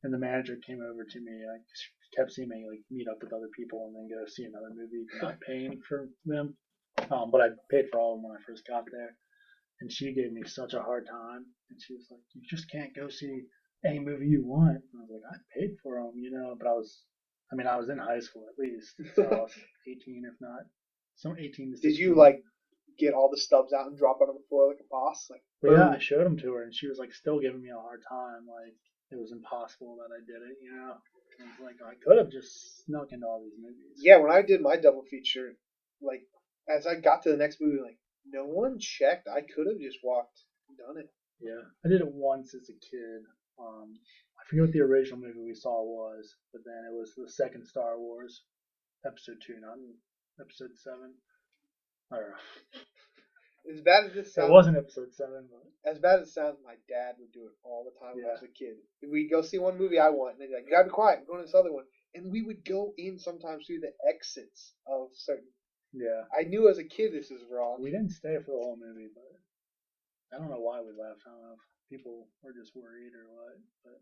And the manager came over to me, like kept seeing me like meet up with other people and then go see another movie, not paying for them. But I paid for all of them when I first got there. And she gave me such a hard time. And she was like, you just can't go see any movie you want. And I was like, I paid for them, but I was in high school at least. So I was 18, if not. Some 18 to 16. Did you like get all the stubs out and drop it on the floor like a boss? Like, yeah, I showed them to her and she was like still giving me a hard time. Like it was impossible that I did it, I was like, I could have just snuck into all these movies. Yeah, when I did my double feature, like as I got to the next movie, like no one checked. I could have just walked and done it. Yeah, I did it once as a kid. I forget what the original movie we saw was, but then it was the second Star Wars, Episode 2, not Episode 7. Or as bad as this sounds, it wasn't Episode 7, but as bad as it sounds, my dad would do it all the time when I was a kid. We'd go see one movie I want, and they'd be like, "You gotta be quiet, we're going to this other one," and we would go in sometimes through the exits of certain. Yeah. I knew as a kid this was wrong. We didn't stay for the whole movie, but I don't know why we left. I don't know if people were just worried or what. But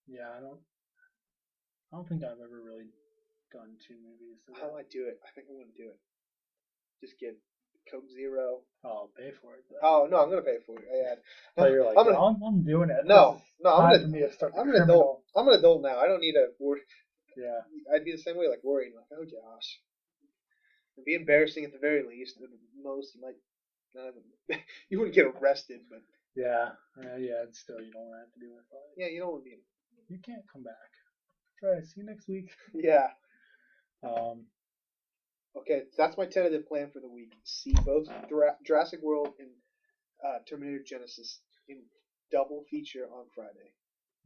yeah, I don't think I've ever really done 2 movies. I might do it. I think I'm gonna do it. Just get Coke Zero. Oh, I'll pay for it. Though. Oh no, I'm gonna pay for it. So you're like, I'm doing it. No, I'm an adult. I'm an adult now. I don't need to worry. Yeah. I'd be the same way, like worrying, like, oh gosh. It'd be embarrassing at the very least. At the most, you might you wouldn't get arrested, but yeah, still you don't want to have to do it. Yeah, you don't want to be. You can't come back. Try. See you next week. Yeah. Okay, so that's my tentative plan for the week. See both Jurassic World and Terminator Genesis in double feature on Friday.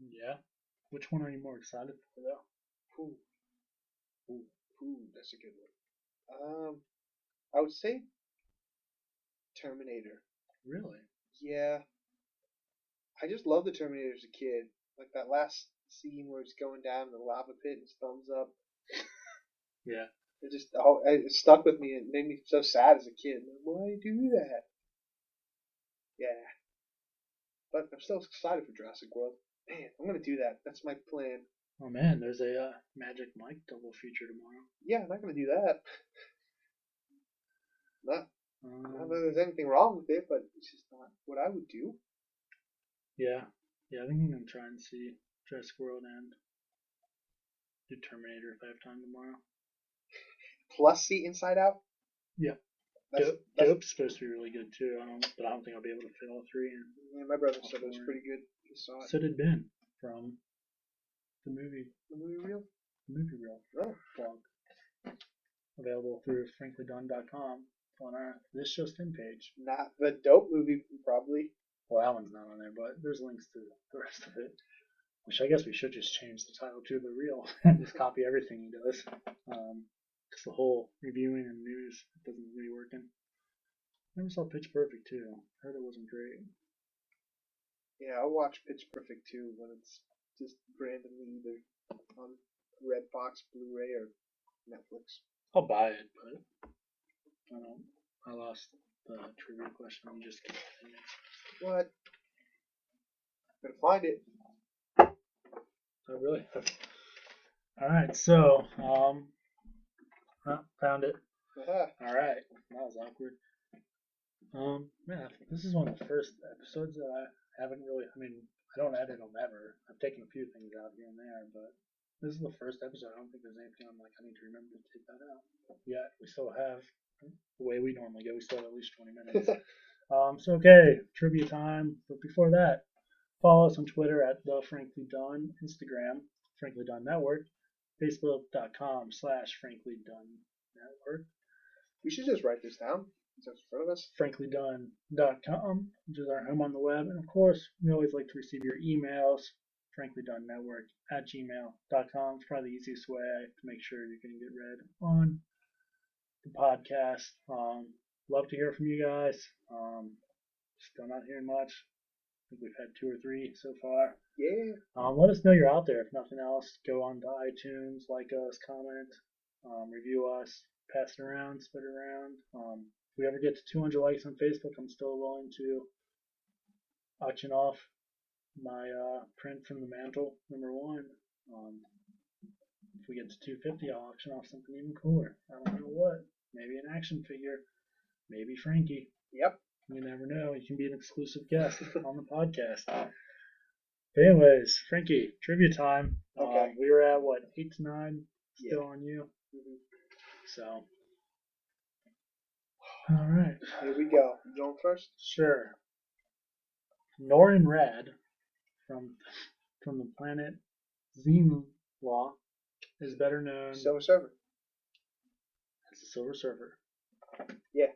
Yeah. Which one are you more excited for, though? Ooh. Ooh, that's a good one. I would say Terminator. Really? Yeah, I just love the Terminator as a kid. Like that last scene where he's going down in the lava pit and his thumbs up. Yeah. It stuck with me. It made me so sad as a kid. Like, why do that? Yeah, but I'm still excited for Jurassic World. Man, I'm gonna do that. That's my plan. Oh man, there's a Magic Mike double feature tomorrow. Yeah, I'm not gonna do that. Not that Um, there's anything wrong with it, but it's just not what I would do. yeah. Yeah, I think I'm gonna try and see Jurassic World and do Terminator if I have time tomorrow. Plus, see Inside Out. Yeah. That's, Dope's supposed to be really good too, but I don't think I'll be able to fit all three in. yeah, my brother said it was pretty good. He saw it. So did Ben from the movie The movie reel? Reel Oh. blog. Available through franklydunn.com on our This Just In page. Not the Dope movie, probably. Well, that one's not on there, but there's links to the rest of it. Which I guess we should just change the title to The Reel and just copy everything he does. Just the whole reviewing and news doesn't really work in. Never saw Pitch Perfect too. Heard it wasn't great. Yeah, I'll watch Pitch Perfect too when it's just randomly either on Redbox, Blu-ray, or Netflix. I'll buy it, but I don't. I lost the trivia question. You just continued. What? Gotta find it. Oh, really? Alright, so, found it. Alright, that was awkward. Man, this is one of the first episodes that I haven't really, I don't edit them ever. I've taken a few things out here and there, but this is the first episode. I don't think there's anything I'm like, I need to remember to take that out. Yet, we still have, the way we normally go, we still have at least 20 minutes. So, okay, trivia time. But before that, follow us on Twitter at The Frankly Dunn, Instagram, Frankly Dunn Network, Facebook.com/Frankly Dunn Network. We should just write this down. It's in front of us. FranklyDunn.com, which is our home on the web. And of course, we always like to receive your emails. FranklyDunnNetwork@gmail.com. It's probably the easiest way to make sure you're going to get read on the podcast. Love to hear from you guys. Still not hearing much. I think we've had 2 or 3 so far. Yeah. Let us know you're out there. If nothing else, go on to iTunes, like us, comment, review us, pass it around, spread it around. If we ever get to 200 likes on Facebook, I'm still willing to auction off my print from the mantle, #1. If we get to 250, I'll auction off something even cooler. I don't know what. Maybe an action figure. Maybe Frankie. Yep. You never know. You can be an exclusive guest on the podcast. But anyways, Frankie, trivia time. Okay. We were at, 8 to 9? Still on you. Mm-hmm. So. Alright. Here we go. You going first? Sure. Norrin Rad from the planet Zenlaw is better known Silver Surfer. as the Silver Surfer. Yeah.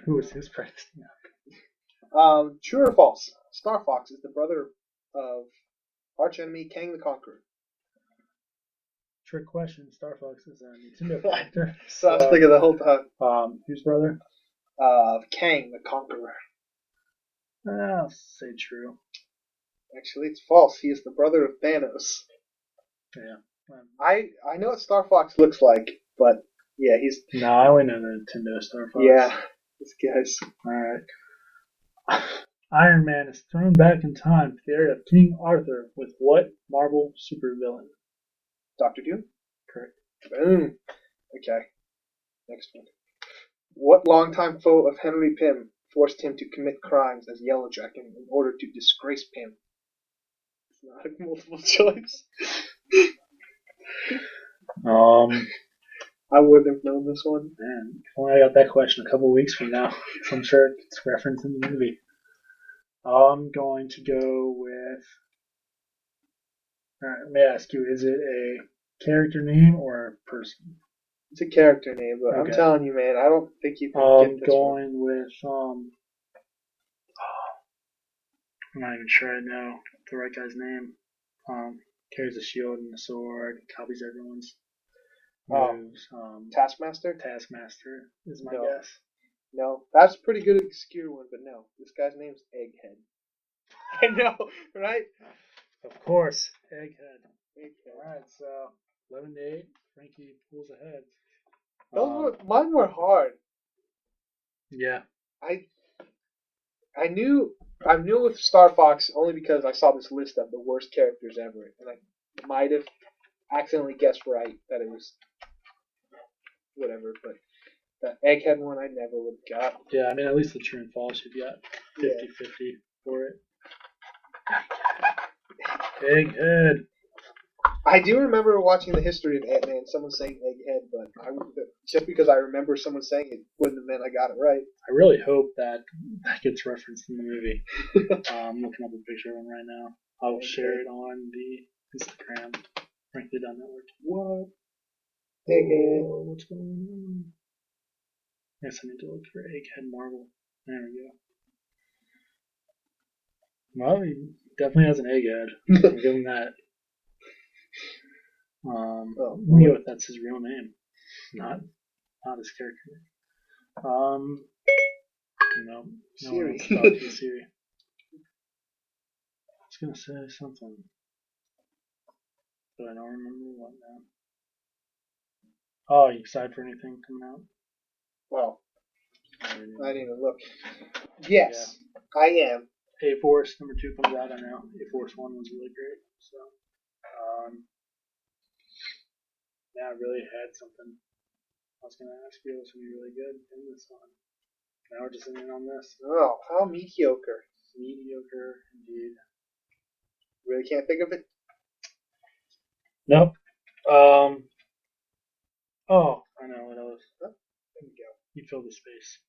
Who was his predecessor? True or false? Star Fox is the brother of archenemy Kang the Conqueror. Trick question. Star Fox is a Nintendo character. So I was thinking the whole time. Whose brother? Kang the Conqueror. I'll say true. Actually, it's false. He is the brother of Thanos. Yeah. I know what Star Fox looks like, but yeah, he's. No, I only know the Nintendo Star Fox. Yeah, this guy's. Alright. Iron Man is thrown back in time to the area of King Arthur with what Marvel supervillain? Doctor Doom? Correct. Boom. Okay. Next one. What longtime foe of Henry Pym forced him to commit crimes as Yellowjacket in order to disgrace Pym? It's not a multiple choice. I wouldn't have known this one. Man, if only I got that question a couple weeks from now. I'm sure it's referenced in the movie. I'm going to go with. Alright, let me ask you, is it a character name or a person? It's a character name, but Okay. I'm telling you, man, I don't think you can get this one. I'm going with, I'm not even sure I know the right guy's name. Carries a shield and a sword, copies everyone's. moves. Taskmaster? Taskmaster is my No. guess. No. That's a pretty good obscure one, but no. This guy's name's Egghead. I know, right? Of course, Egghead. Egghead. Alright, so 11-8. Frankie pulls ahead. Mine were hard. Yeah. I knew with Star Fox only because I saw this list of the worst characters ever, and I might have accidentally guessed right that it was whatever, but the Egghead one I never would have got. Yeah, I mean, at least the true and false, you've got 50-50 for it. Egghead. I do remember watching the history of Ant-Man, someone saying Egghead, but just because I remember someone saying it wouldn't have meant I got it right. I really hope that gets referenced in the movie. I'm looking up a picture of him right now. I will share it on the Instagram. Frankly, Done Network. What? Egghead. Oh, what's going on? Yes, I need to look for Egghead Marvel. There we go. Well, he definitely has an egghead. I'll give him that. Let me go with that's his real name, not his character name. No Siri. one wants to talk to Siri. I was gonna say something, but I don't remember what now. Oh, you excited for anything coming out? Well, I didn't even look. Yes, yeah. I am. A-Force number 2 comes out. I know A-Force 1 was really great. So, yeah, I really had something I was going to ask you. It was going to be really good in this one. Now we're just in on this. Oh, how mediocre. Mediocre, indeed. Really can't think of it? Nope. Oh, I know what else. Oh, there we go. You filled the space.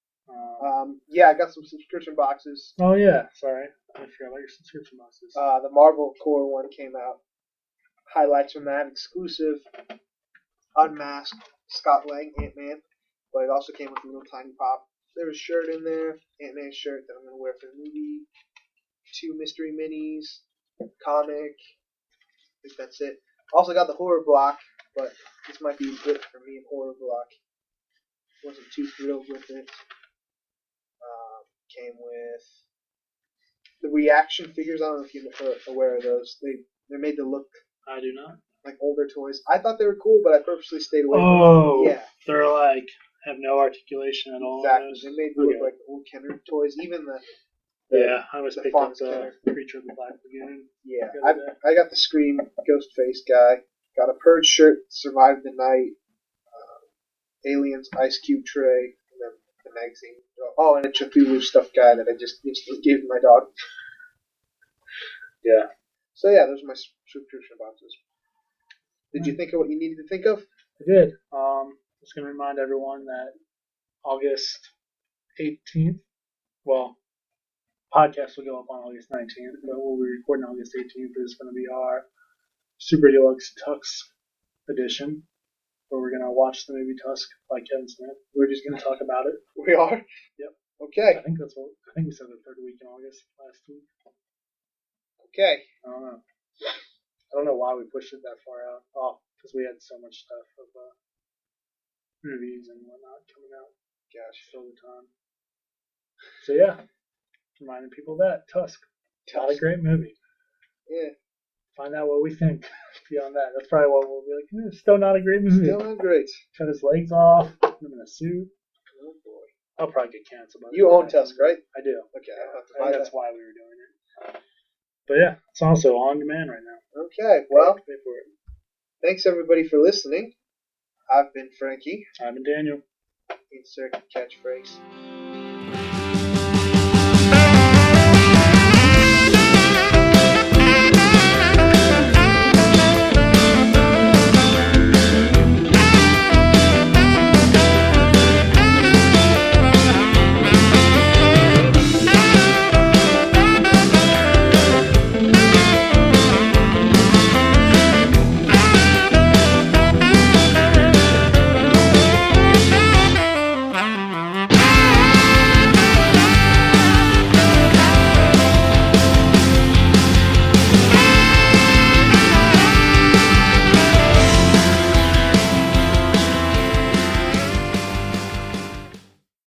Yeah, I got some subscription boxes. Oh, yeah. Sorry. I forgot about your subscription boxes. The Marvel Core one came out. Highlights from that. Exclusive. Unmasked. Scott Lang, Ant-Man. But it also came with a little tiny pop. There's a shirt in there. Ant-Man shirt that I'm going to wear for the movie. 2 mystery minis. Comic. I think that's it. Also got the horror block. But this might be good for me in horror block. Wasn't too thrilled with it. Came with the reaction figures. I don't know if you're aware of those. They're made to look. I do not. Like older toys. I thought they were cool, but I purposely stayed away from them. Oh, yeah. They're like have no articulation at all. Exactly. They made to look like old Kenner toys. Even I always picked up the Creature of the Black Lagoon. Yeah, I got the Scream Ghostface guy. Got a Purge shirt. Survived the Night. Aliens Ice Cube tray. And then the magazine. Oh, and a Cthulhu stuffed guy that I just gave to my dog. Yeah. So yeah, those are my subscription boxes. Did you think of what you needed to think of? I did. Just going to remind everyone that August 18th, well, podcast will go up on August 19th, but we'll be recording August 18th. Is going to be our Super Deluxe Tux edition, where we're going to watch the movie Tusk by Kevin Smith. We're just going to talk about it. We are? Yep. Okay. I think we said the third week in August last week. Okay. I don't know why we pushed it that far out. Oh, because we had so much stuff of movies and whatnot coming out. Gosh. All the time. So yeah, reminding people of that. Tusk. Not a great movie. Yeah. Find out what we think beyond that. That's probably what we'll be like, still not a great movie. Still not great. Cut his legs off, put him in a suit. Oh boy. I'll probably get canceled. You own Tusk, right? I do. Okay. I think that's why we were doing it. But yeah, it's also on demand right now. Okay, well, pay for it. Thanks everybody for listening. I've been Frankie. I've been Daniel. Insert catchphrase.